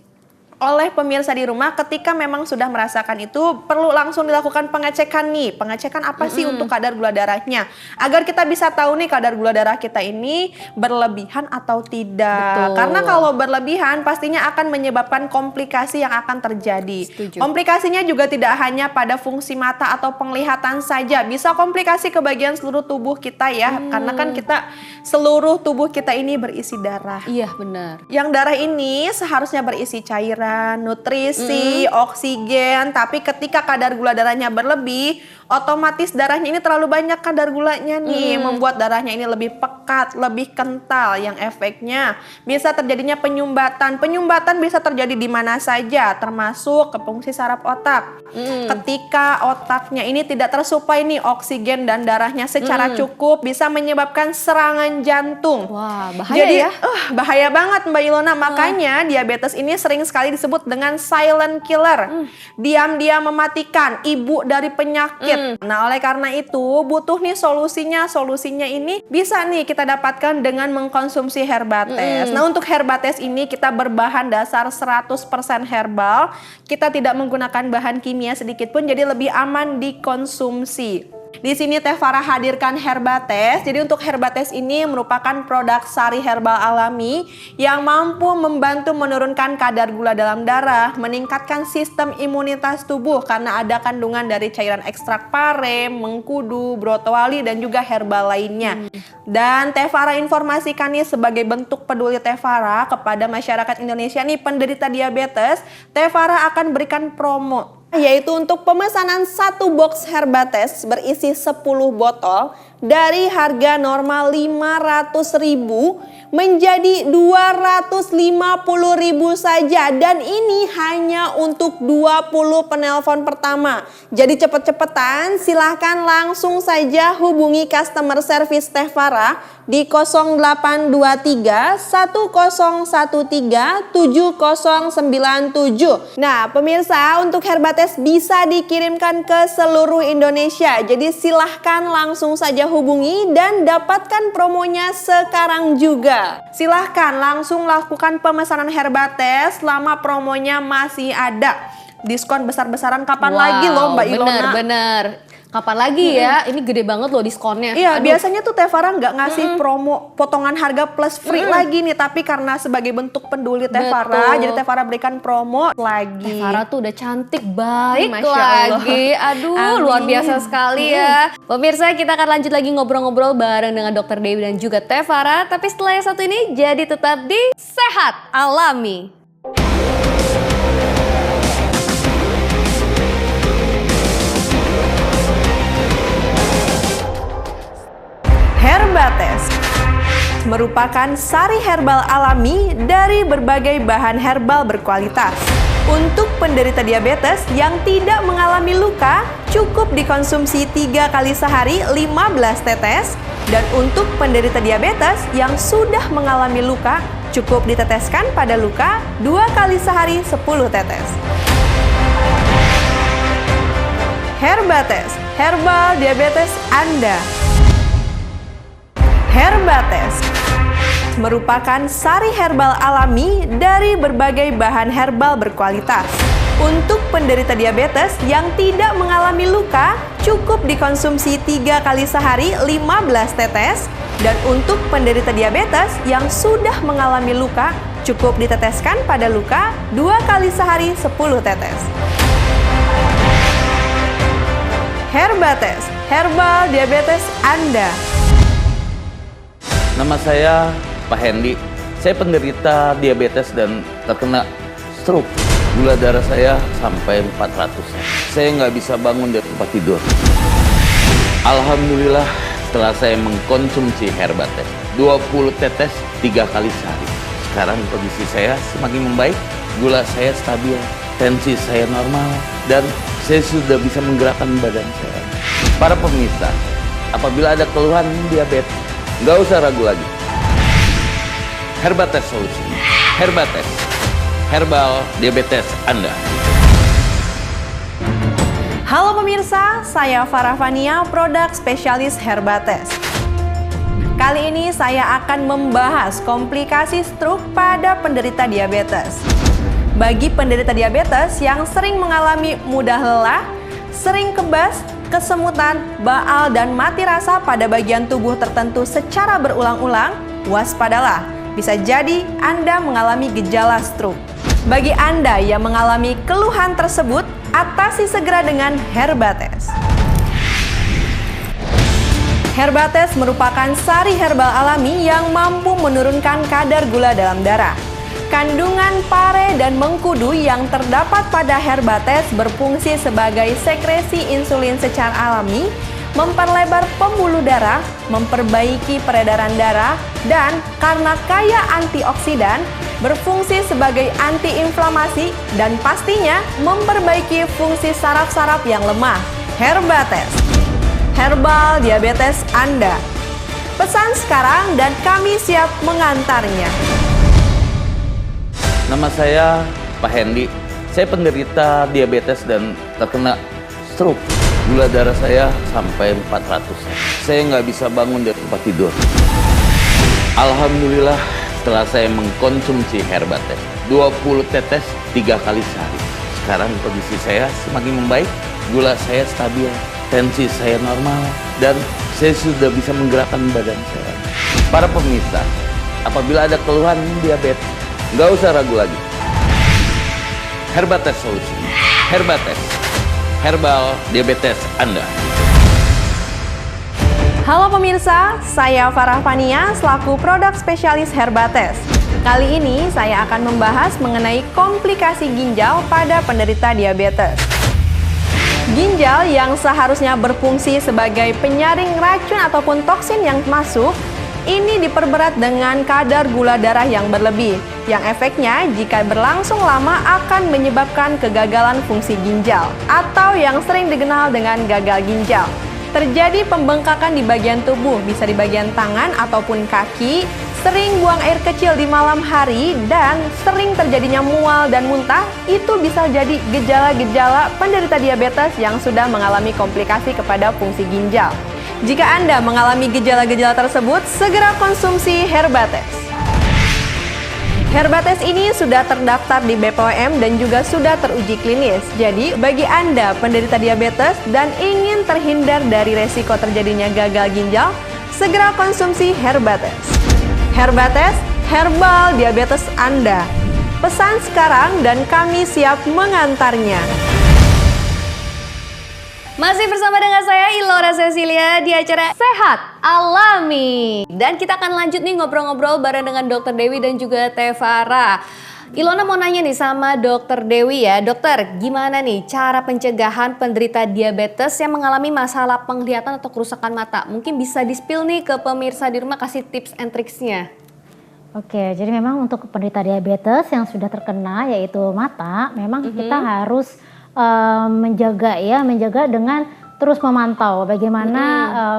oleh pemirsa di rumah ketika memang sudah merasakan itu. Perlu langsung dilakukan pengecekan nih. Pengecekan apa sih untuk kadar gula darahnya, agar kita bisa tahu nih kadar gula darah kita ini berlebihan atau tidak. Karena kalau berlebihan pastinya akan menyebabkan komplikasi yang akan terjadi. Komplikasinya juga tidak hanya pada fungsi mata atau penglihatan saja, bisa komplikasi ke bagian seluruh tubuh kita ya. Karena kan kita seluruh tubuh kita ini berisi darah. Iya, benar. Yang darah ini seharusnya berisi cairan, nutrisi, oksigen, tapi ketika kadar gula darahnya berlebih, otomatis darahnya ini terlalu banyak kadar gulanya nih, membuat darahnya ini lebih pekat, lebih kental, yang efeknya bisa terjadinya penyumbatan. Penyumbatan bisa terjadi di mana saja, termasuk ke fungsi saraf otak. Ketika otaknya ini tidak tersuplai nih oksigen dan darahnya secara cukup, bisa menyebabkan serangan jantung. Wah, bahaya. Jadi, ya? Bahaya banget Mbak Ilona. Makanya diabetes ini sering sekali disebut dengan silent killer. Diam-diam mematikan, ibu dari penyakit. Nah, oleh karena itu butuh nih solusinya. Solusinya ini bisa nih kita dapatkan dengan mengkonsumsi Herbates. Nah, untuk Herbates ini kita berbahan dasar 100% herbal. Kita tidak menggunakan bahan kimia sedikit pun, jadi lebih aman dikonsumsi. Di sini Teh Farah hadirkan Herbates. Jadi untuk Herbates ini merupakan produk sari herbal alami yang mampu membantu menurunkan kadar gula dalam darah, meningkatkan sistem imunitas tubuh karena ada kandungan dari cairan ekstrak pare, mengkudu, brotowali, dan juga herbal lainnya. Dan Teh Farah informasikan nih sebagai bentuk peduli Teh Farah kepada masyarakat Indonesia nih penderita diabetes, Teh Farah akan berikan promo, yaitu untuk pemesanan 1 box Herbates berisi 10 botol dari harga normal 500.000 menjadi 250.000 saja, dan ini hanya untuk 20 penelpon pertama. Jadi cepet-cepetan, silahkan langsung saja hubungi customer service Teh Farah di 0823 1013 7097. Nah, pemirsa, untuk Herbates bisa dikirimkan ke seluruh Indonesia. Jadi silahkan langsung saja hubungi dan dapatkan promonya sekarang juga. Silahkan langsung lakukan pemesanan Herbates selama promonya masih ada. Diskon besar-besaran kapan lagi loh Mbak Ilona? Bener. Kapan lagi ya? Ini gede banget loh diskonnya. Iya, biasanya tuh Teh Farah nggak ngasih promo potongan harga plus free lagi nih, tapi karena sebagai bentuk peduli Teh Farah, jadi Teh Farah berikan promo lagi. Teh Farah tuh udah cantik, baik Masya Allah. lagi. Aduh, Amin. luar biasa sekali ya. Pemirsa, kita akan lanjut lagi ngobrol-ngobrol bareng dengan Dr. Dewi dan juga Teh Farah. Tapi setelah yang satu ini, jadi tetap di Sehat Alami. Herbates merupakan sari herbal alami dari berbagai bahan herbal berkualitas. Untuk penderita diabetes yang tidak mengalami luka, cukup dikonsumsi 3 kali sehari 15 tetes. Dan untuk penderita diabetes yang sudah mengalami luka, cukup diteteskan pada luka 2 kali sehari 10 tetes. Herbates, herbal diabetes Anda. Herbates merupakan sari herbal alami dari berbagai bahan herbal berkualitas. Untuk penderita diabetes yang tidak mengalami luka, cukup dikonsumsi 3 kali sehari 15 tetes. Dan untuk penderita diabetes yang sudah mengalami luka, cukup diteteskan pada luka 2 kali sehari 10 tetes. Herbates, herbal diabetes Anda. Nama saya Pak Hendy. Saya penderita diabetes dan terkena stroke. Gula darah saya sampai 400. Saya nggak bisa bangun dari tempat tidur. Alhamdulillah setelah saya mengkonsumsi Herbates 20 tetes 3 kali sehari. Sekarang kondisi saya semakin membaik, gula saya stabil, tensi saya normal, dan saya sudah bisa menggerakkan badan saya. Para pemirsa, apabila ada keluhan diabetes, nggak usah ragu lagi. Herbates solusi. Herbates, herbal diabetes Anda. Halo pemirsa, saya Farah Fania, produk spesialis Herbates. Kali ini saya akan membahas komplikasi stroke pada penderita diabetes. Bagi penderita diabetes yang sering mengalami mudah lelah, sering kebas, kesemutan, baal, dan mati rasa pada bagian tubuh tertentu secara berulang-ulang, waspadalah. Bisa jadi Anda mengalami gejala stroke. Bagi Anda yang mengalami keluhan tersebut, atasi segera dengan Herbates. Herbates merupakan sari herbal alami yang mampu menurunkan kadar gula dalam darah. Kandungan pare dan mengkudu yang terdapat pada Herbates berfungsi sebagai sekresi insulin secara alami, memperlebar pembuluh darah, memperbaiki peredaran darah, dan karena kaya antioksidan, berfungsi sebagai antiinflamasi dan pastinya memperbaiki fungsi saraf-saraf yang lemah. Herbates, herbal diabetes Anda. Pesan sekarang dan kami siap mengantarnya. Nama saya Pak Hendy. Saya penderita diabetes dan terkena stroke. Gula darah saya sampai 400. Saya nggak bisa bangun dari tempat tidur. Alhamdulillah setelah saya mengkonsumsi Herbates 20 tetes 3 kali sehari. Sekarang kondisi saya semakin membaik, gula saya stabil, tensi saya normal, dan saya sudah bisa menggerakkan badan saya. Para pemirsa, apabila ada keluhan diabetes, nggak usah ragu lagi. Herbates solusi. Herbates, herbal diabetes Anda. Halo pemirsa, saya Farah Fania selaku produk spesialis Herbates. Kali ini saya akan membahas mengenai komplikasi ginjal pada penderita diabetes. Ginjal yang seharusnya berfungsi sebagai penyaring racun ataupun toksin yang masuk, ini diperberat dengan kadar gula darah yang berlebih, yang efeknya jika berlangsung lama akan menyebabkan kegagalan fungsi ginjal, atau yang sering dikenal dengan gagal ginjal. Terjadi pembengkakan di bagian tubuh, bisa di bagian tangan ataupun kaki, sering buang air kecil di malam hari, dan sering terjadinya mual dan muntah. Itu bisa jadi gejala-gejala penderita diabetes yang sudah mengalami komplikasi kepada fungsi ginjal. Jika Anda mengalami gejala-gejala tersebut, segera konsumsi Herbates. Herbates ini sudah terdaftar di BPOM dan juga sudah teruji klinis. Jadi, bagi Anda penderita diabetes dan ingin terhindar dari resiko terjadinya gagal ginjal, segera konsumsi Herbates. Herbates, herbal diabetes Anda. Pesan sekarang dan kami siap mengantarnya. Masih bersama dengan saya Ilora Cecilia di acara Sehat Alami. Dan kita akan lanjut nih ngobrol-ngobrol bareng dengan Dr. Dewi dan juga Teh Farah. Ilona mau nanya nih sama Dokter Dewi ya. Dokter, gimana nih cara pencegahan penderita diabetes yang mengalami masalah penglihatan atau kerusakan mata? Mungkin bisa di-spill nih ke pemirsa di rumah, kasih tips and tricksnya. Oke, jadi memang untuk penderita diabetes yang sudah terkena yaitu mata, memang kita harus menjaga dengan terus memantau bagaimana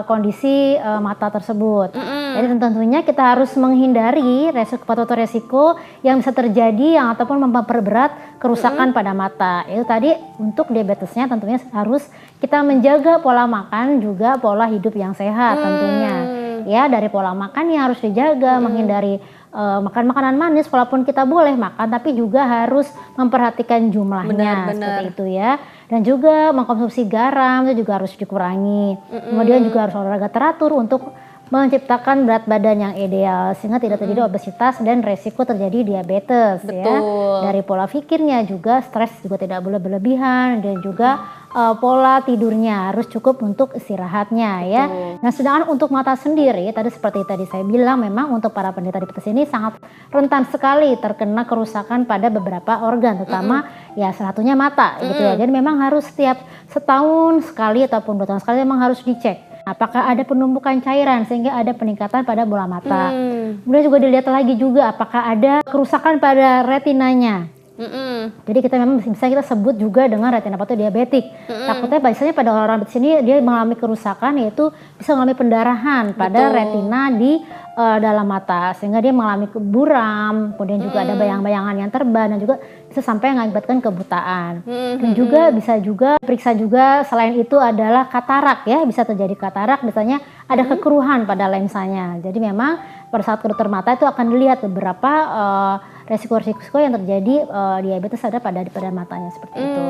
kondisi mata tersebut. Jadi tentunya kita harus menghindari resiko yang bisa terjadi yang ataupun memperberat kerusakan pada mata. Itu tadi untuk diabetesnya tentunya harus kita menjaga pola makan juga pola hidup yang sehat tentunya. Ya, dari pola makan yang harus dijaga, menghindari makan makanan manis walaupun kita boleh makan, tapi juga harus memperhatikan jumlahnya. Seperti itu ya. Dan juga mengkonsumsi garam itu juga harus dikurangi. Kemudian juga harus olahraga teratur untuk menciptakan berat badan yang ideal sehingga tidak terjadi obesitas dan resiko terjadi diabetes. Ya. Dari pola pikirnya juga stres juga tidak boleh berlebihan, dan juga pola tidurnya harus cukup untuk istirahatnya ya. Nah, sedangkan untuk mata sendiri tadi seperti tadi saya bilang, memang untuk para penderita diabetes ini sangat rentan sekali terkena kerusakan pada beberapa organ, terutama ya salah satunya mata gitu ya. Jadi memang harus setiap setahun sekali ataupun 2 tahun sekali memang harus dicek apakah ada penumpukan cairan sehingga ada peningkatan pada bola mata. Kemudian juga dilihat lagi juga apakah ada kerusakan pada retinanya. Jadi kita memang bisa kita sebut juga dengan retinopathi diabetik. Takutnya biasanya pada orang di sini dia mengalami kerusakan, yaitu bisa mengalami pendarahan pada retina di dalam mata sehingga dia mengalami buram, kemudian juga ada bayang-bayangan yang terbang dan juga bisa sampai mengakibatkan kebutaan. Dan juga bisa juga periksa juga selain itu adalah katarak ya, bisa terjadi katarak, biasanya ada kekeruhan pada lensanya. Jadi memang pada saat ke dokter mata itu akan dilihat beberapa resiko-resiko yang terjadi diabetes ada pada matanya seperti itu.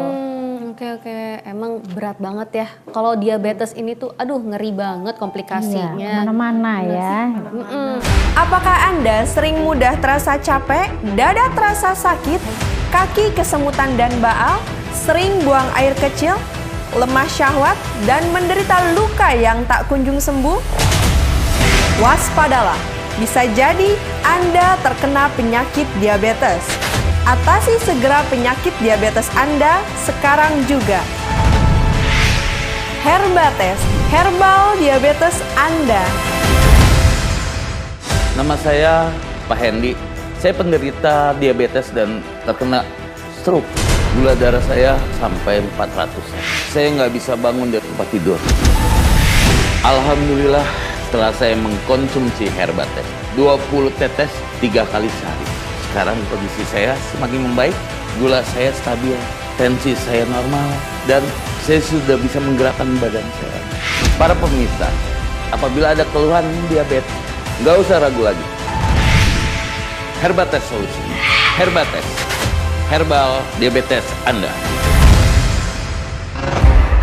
Oke. Emang berat banget ya. Kalau diabetes ini tuh aduh ngeri banget komplikasinya. Iya, mana-mana ya. Apakah Anda sering mudah terasa capek, dada terasa sakit, kaki kesemutan dan baal, sering buang air kecil, lemah syahwat, dan menderita luka yang tak kunjung sembuh? Waspadalah, bisa jadi Anda terkena penyakit diabetes. Atasi segera penyakit diabetes Anda sekarang juga. Herbates, herbal diabetes Anda. Nama saya Pak Hendy. Saya penderita diabetes dan terkena stroke. Gula darah saya sampai 400. Saya nggak bisa bangun dari tempat tidur. Alhamdulillah, setelah saya mengkonsumsi Herbates 20 tetes 3 kali sehari, sekarang kondisi saya semakin membaik, gula saya stabil, tensi saya normal, dan saya sudah bisa menggerakkan badan saya. Para pemirsa, apabila ada keluhan diabetes, nggak usah ragu lagi. Herbates solusinya. Herbates, herbal diabetes Anda.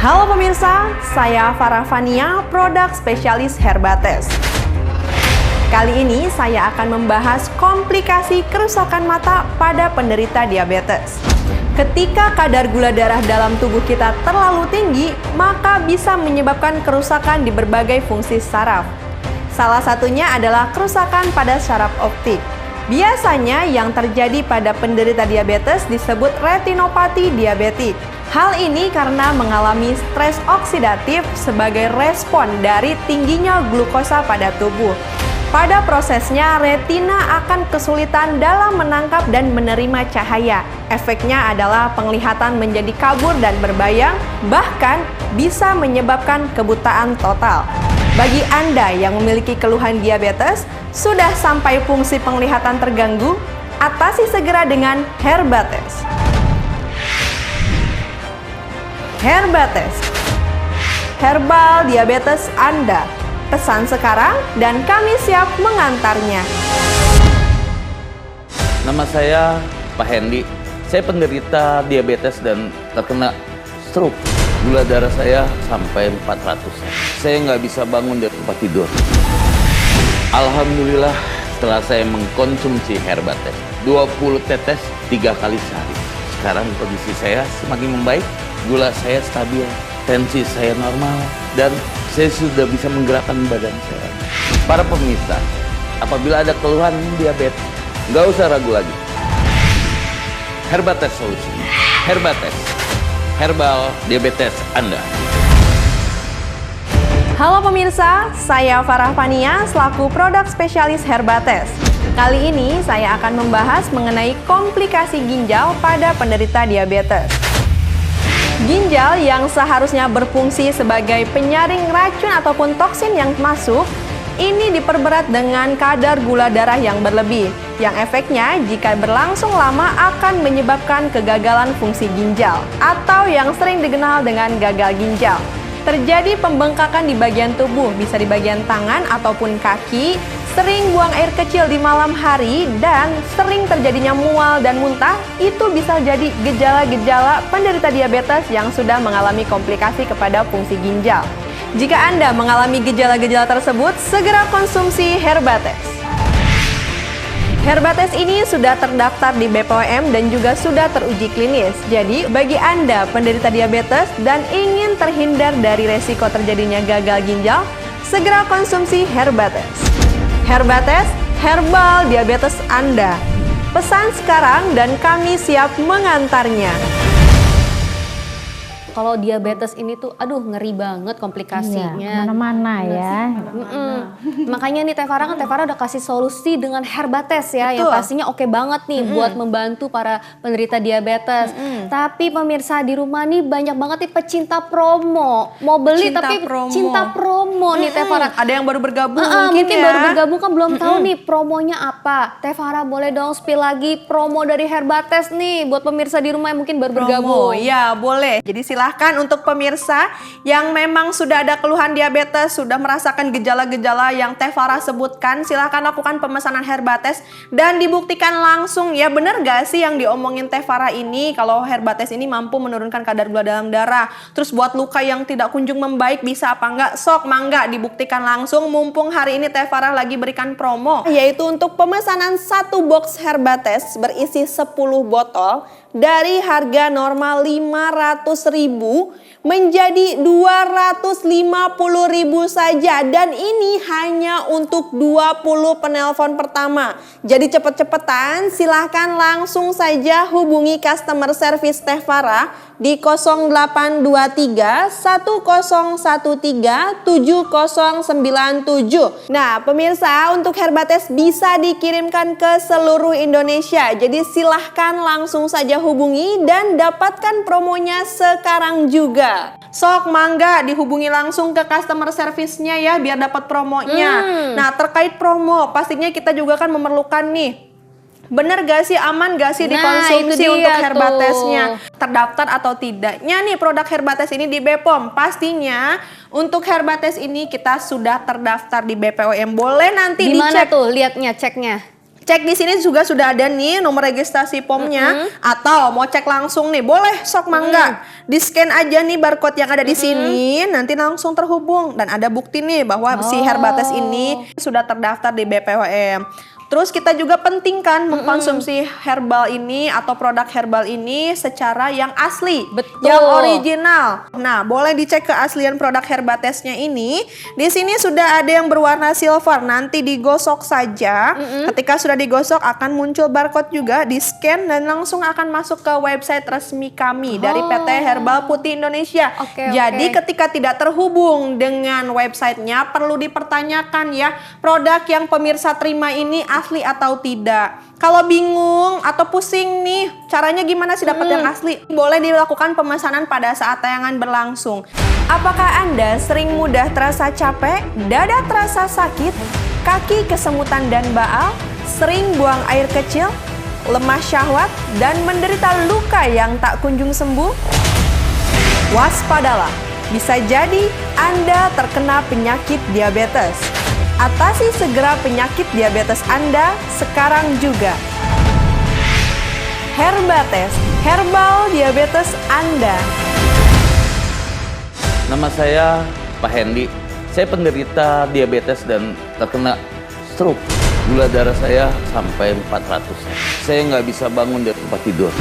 Halo pemirsa, saya Farah Fania, produk spesialis Herbates. Kali ini saya akan membahas komplikasi kerusakan mata pada penderita diabetes. Ketika kadar gula darah dalam tubuh kita terlalu tinggi, maka bisa menyebabkan kerusakan di berbagai fungsi saraf. Salah satunya adalah kerusakan pada saraf optik. Biasanya yang terjadi pada penderita diabetes disebut retinopati diabetik. Hal ini karena mengalami stres oksidatif sebagai respon dari tingginya glukosa pada tubuh. Pada prosesnya, retina akan kesulitan dalam menangkap dan menerima cahaya. Efeknya adalah penglihatan menjadi kabur dan berbayang, bahkan bisa menyebabkan kebutaan total. Bagi Anda yang memiliki keluhan diabetes, sudah sampai fungsi penglihatan terganggu, atasi segera dengan Herbates. Herbates, herbal diabetes Anda. Pesan sekarang dan kami siap mengantarnya. Nama saya Pak Hendy. Saya penderita diabetes dan terkena stroke. Gula darah saya sampai 400. Saya nggak bisa bangun dari tempat tidur. Alhamdulillah, setelah saya mengkonsumsi Herbates 20 tetes 3 kali sehari, sekarang kondisi saya semakin membaik, gula saya stabil, tensi saya normal, dan saya sudah bisa menggerakkan badan saya. Para pemirsa, apabila ada keluhan diabetes, nggak usah ragu lagi. Herbates Solusi. Herbates, herbal diabetes Anda. Halo pemirsa, saya Farah Fania selaku produk spesialis Herbates. Kali ini saya akan membahas mengenai komplikasi ginjal pada penderita diabetes. Ginjal yang seharusnya berfungsi sebagai penyaring racun ataupun toksin yang masuk, ini diperberat dengan kadar gula darah yang berlebih, yang efeknya jika berlangsung lama akan menyebabkan kegagalan fungsi ginjal, atau yang sering dikenal dengan gagal ginjal. Terjadi pembengkakan di bagian tubuh, bisa di bagian tangan ataupun kaki, sering buang air kecil di malam hari, dan sering terjadinya mual dan muntah, itu bisa jadi gejala-gejala penderita diabetes yang sudah mengalami komplikasi kepada fungsi ginjal. Jika Anda mengalami gejala-gejala tersebut, segera konsumsi Herbates. Herbates ini sudah terdaftar di BPOM dan juga sudah teruji klinis. Jadi, bagi Anda penderita diabetes dan ingin terhindar dari resiko terjadinya gagal ginjal, segera konsumsi Herbates. Herbates, herbal diabetes Anda. Pesan sekarang dan kami siap mengantarnya. Kalau diabetes ini tuh, aduh ngeri banget komplikasinya. Kemana-mana ya. Makanya nih Teh Farah udah kasih solusi dengan Herbates ya, yang pastinya oke banget nih buat membantu para penderita diabetes. Tapi pemirsa di rumah nih banyak banget nih pecinta promo, mau beli cinta promo nih Teh Farah. Ada yang baru bergabung mungkin ya. baru bergabung kan belum tahu nih promonya apa. Teh Farah boleh dong spill lagi promo dari Herbates nih buat pemirsa di rumah yang mungkin baru bergabung. Ya boleh. Jadi silahkan untuk pemirsa yang memang sudah ada keluhan diabetes, sudah merasakan gejala-gejala yang Teh Farah sebutkan, silahkan lakukan pemesanan Herbates dan dibuktikan langsung ya, bener gak sih yang diomongin Teh Farah ini, kalau Herbates ini mampu menurunkan kadar gula dalam darah. Terus buat luka yang tidak kunjung membaik bisa apa enggak? Sok mangga dibuktikan langsung, mumpung hari ini Teh Farah lagi berikan promo, yaitu untuk pemesanan 1 box Herbates berisi 10 botol dari harga normal 500.000 menjadi 250.000 saja, dan ini hanya untuk 20 penelpon pertama. Jadi cepet-cepetan, silahkan langsung saja hubungi customer service Teh Farah di 0823 1013 7097. Nah pemirsa, untuk Herbates bisa dikirimkan ke seluruh Indonesia. Jadi silahkan langsung saja hubungi dan dapatkan promonya sekarang juga. Sok mangga dihubungi langsung ke customer service-nya ya biar dapat promonya. Nah terkait promo pastinya kita juga kan memerlukan nih, bener gak sih, aman gak sih dikonsumsi untuk Herbatesnya, terdaftar atau tidaknya nih produk Herbates ini di BPOM. Pastinya untuk Herbates ini kita sudah terdaftar di BPOM. Boleh nanti Gimana dicek tuh liatnya, ceknya? Cek di sini juga sudah ada nih nomor registrasi POM-nya, atau mau cek langsung nih, boleh sok mangga. Di-scan aja nih barcode yang ada di sini, nanti langsung terhubung dan ada bukti nih bahwa si Herbates ini sudah terdaftar di BPOM. Terus kita juga penting kan mengkonsumsi herbal ini atau produk herbal ini secara yang asli, yang original. Nah, boleh dicek keaslian produk Herbatesnya ini. Di sini sudah ada yang berwarna silver. Nanti digosok saja. Ketika sudah digosok akan muncul barcode juga, di-scan dan langsung akan masuk ke website resmi kami dari PT Herbal Putih Indonesia. Jadi ketika tidak terhubung dengan websitenya, perlu dipertanyakan ya, produk yang pemirsa terima ini asli atau tidak. Kalau bingung atau pusing nih, caranya gimana sih dapat yang asli? Boleh dilakukan pemesanan pada saat tayangan berlangsung. Apakah Anda sering mudah terasa capek, dada terasa sakit, kaki kesemutan dan baal, sering buang air kecil, lemah syahwat, dan menderita luka yang tak kunjung sembuh? Waspadalah, bisa jadi Anda terkena penyakit diabetes. Atasi segera penyakit diabetes Anda sekarang juga. Herbates, herbal diabetes Anda. Nama saya Pak Hendy. Saya penderita diabetes dan terkena stroke. Gula darah saya sampai 400. Saya nggak bisa bangun dari tempat tidur.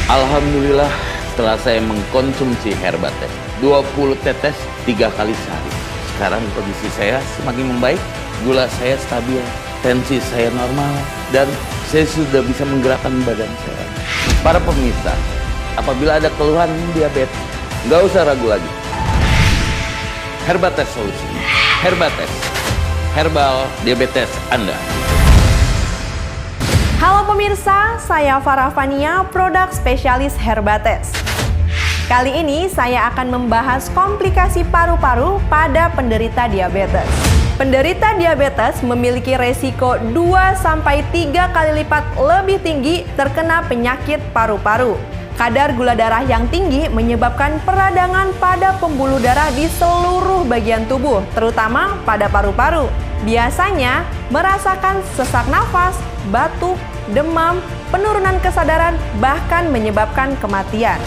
Alhamdulillah setelah saya mengkonsumsi Herbates 20 tetes 3 kali sehari. Sekarang kondisi saya semakin membaik, gula saya stabil, tensi saya normal, dan saya sudah bisa menggerakkan badan saya. Para pemirsa, apabila ada keluhan diabetes, nggak usah ragu lagi. Herbates solusi. Herbates, herbal diabetes Anda. Halo pemirsa, saya Farah Fania, produk spesialis Herbates. Kali ini saya akan membahas komplikasi paru-paru pada penderita diabetes. Penderita diabetes memiliki resiko 2-3 kali lipat lebih tinggi terkena penyakit paru-paru. Kadar gula darah yang tinggi menyebabkan peradangan pada pembuluh darah di seluruh bagian tubuh, terutama pada paru-paru. Biasanya merasakan sesak nafas, batuk, demam, penurunan kesadaran, bahkan menyebabkan kematian.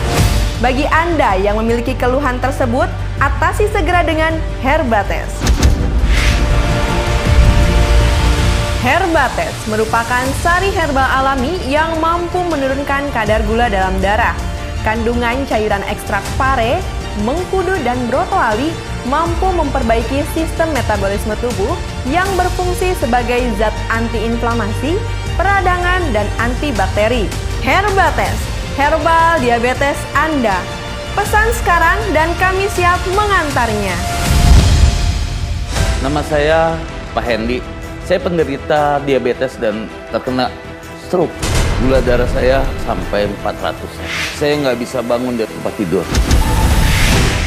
Bagi Anda yang memiliki keluhan tersebut, atasi segera dengan Herbates. Herbates merupakan sari herbal alami yang mampu menurunkan kadar gula dalam darah. Kandungan cairan ekstrak pare, mengkudu, dan brokoli mampu memperbaiki sistem metabolisme tubuh yang berfungsi sebagai zat antiinflamasi, peradangan, dan antibakteri. Herbates, herbal diabetes Anda. Pesan sekarang dan kami siap mengantarnya. Nama saya Pak Hendy. Saya penderita diabetes dan terkena stroke. Gula darah saya sampai 400. Saya nggak bisa bangun dari tempat tidur.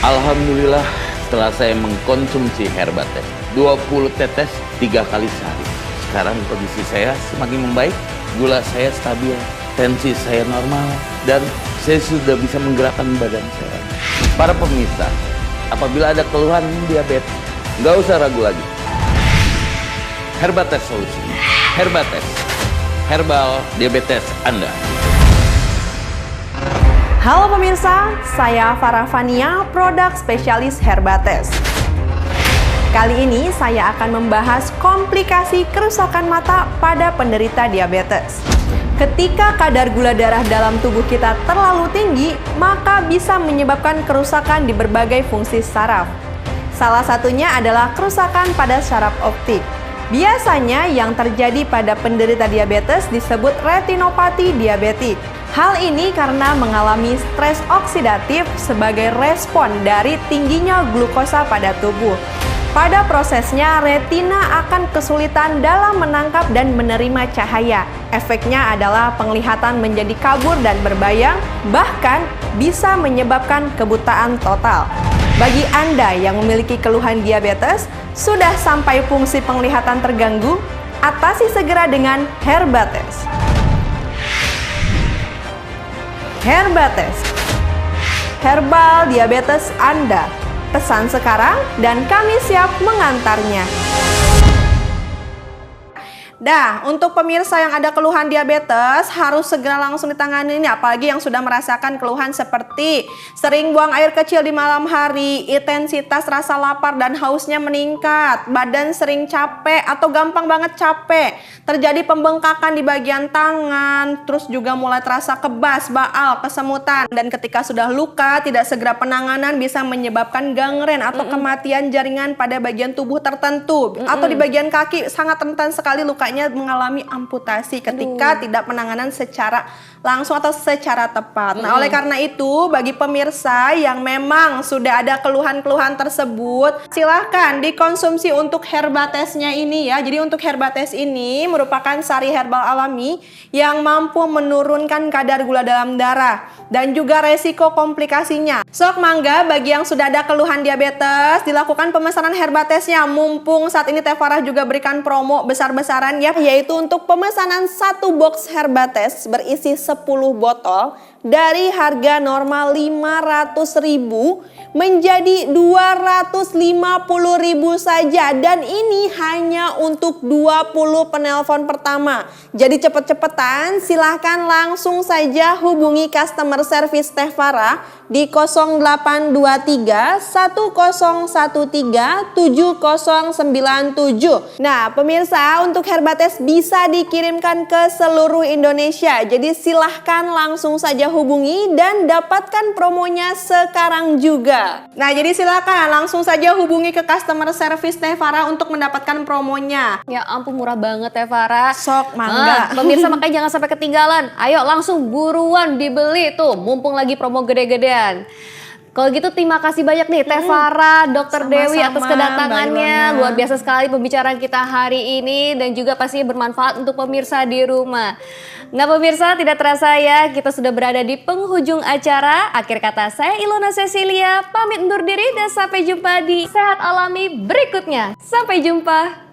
Alhamdulillah setelah saya mengkonsumsi Herbates 20 tetes 3 kali sehari. Sekarang kondisi saya semakin membaik, gula saya stabil, tensi saya normal, dan saya sudah bisa menggerakkan badan saya. Para pemirsa, apabila ada keluhan diabetes, nggak usah ragu lagi. Herbates solusi. Herbates, herbal diabetes Anda. Halo pemirsa, saya Farah Fania, produk spesialis Herbates. Kali ini saya akan membahas komplikasi kerusakan mata pada penderita diabetes. Ketika kadar gula darah dalam tubuh kita terlalu tinggi, maka bisa menyebabkan kerusakan di berbagai fungsi saraf. Salah satunya adalah kerusakan pada saraf optik. Biasanya yang terjadi pada penderita diabetes disebut retinopati diabetik. Hal ini karena mengalami stres oksidatif sebagai respon dari tingginya glukosa pada tubuh. Pada prosesnya, retina akan kesulitan dalam menangkap dan menerima cahaya. Efeknya adalah penglihatan menjadi kabur dan berbayang, bahkan bisa menyebabkan kebutaan total. Bagi Anda yang memiliki keluhan diabetes, sudah sampai fungsi penglihatan terganggu, atasi segera dengan Herbates. Herbates, herbal diabetes Anda. Pesan sekarang dan kami siap mengantarnya. Dah, untuk pemirsa yang ada keluhan diabetes harus segera langsung ditangani nih, apalagi yang sudah merasakan keluhan seperti sering buang air kecil di malam hari, intensitas rasa lapar dan hausnya meningkat, badan sering capek atau gampang banget capek, terjadi pembengkakan di bagian tangan, terus juga mulai terasa kebas, baal, kesemutan, dan ketika sudah luka tidak segera penanganan bisa menyebabkan gangren atau kematian jaringan pada bagian tubuh tertentu, atau di bagian kaki sangat rentan sekali luka mengalami amputasi ketika tidak penanganan secara langsung atau secara tepat. Nah, oleh karena itu, bagi pemirsa yang memang sudah ada keluhan-keluhan tersebut, silahkan dikonsumsi untuk Herbatesnya ini ya. Jadi untuk Herbates ini merupakan sari herbal alami yang mampu menurunkan kadar gula dalam darah dan juga resiko komplikasinya. Sok mangga bagi yang sudah ada keluhan diabetes, dilakukan pemesanan Herbatesnya. Mumpung saat ini Teh Farah juga berikan promo besar-besaran ya, yaitu untuk pemesanan 1 box Herbates berisi 10 botol dari harga normal 500.000 menjadi 250.000 saja, dan ini hanya untuk 20 penelpon pertama. Jadi cepet-cepetan, silahkan langsung saja hubungi customer service Teh Farah di 0823 1013 7097. Nah, pemirsa, untuk Herbates bisa dikirimkan ke seluruh Indonesia. Jadi silahkan langsung saja hubungi dan dapatkan promonya sekarang juga. juga. Nah, jadi silakan langsung saja hubungi ke customer service Teh Farah untuk mendapatkan promonya. Ya ampun, murah banget ya Farah. Sok, mangga. Pemirsa makanya jangan sampai ketinggalan. Ayo langsung buruan dibeli tuh, mumpung lagi promo gede-gedean. Kalau gitu terima kasih banyak nih Teh Farah, Dr. Dewi atas Sama-sama, kedatangannya. Mbak Ilona. Luar biasa sekali pembicaraan kita hari ini dan juga pastinya bermanfaat untuk pemirsa di rumah. Nah pemirsa, tidak terasa ya kita sudah berada di penghujung acara. Akhir kata saya Ilona Cecilia pamit undur diri dan sampai jumpa di Sehat Alami berikutnya. Sampai jumpa.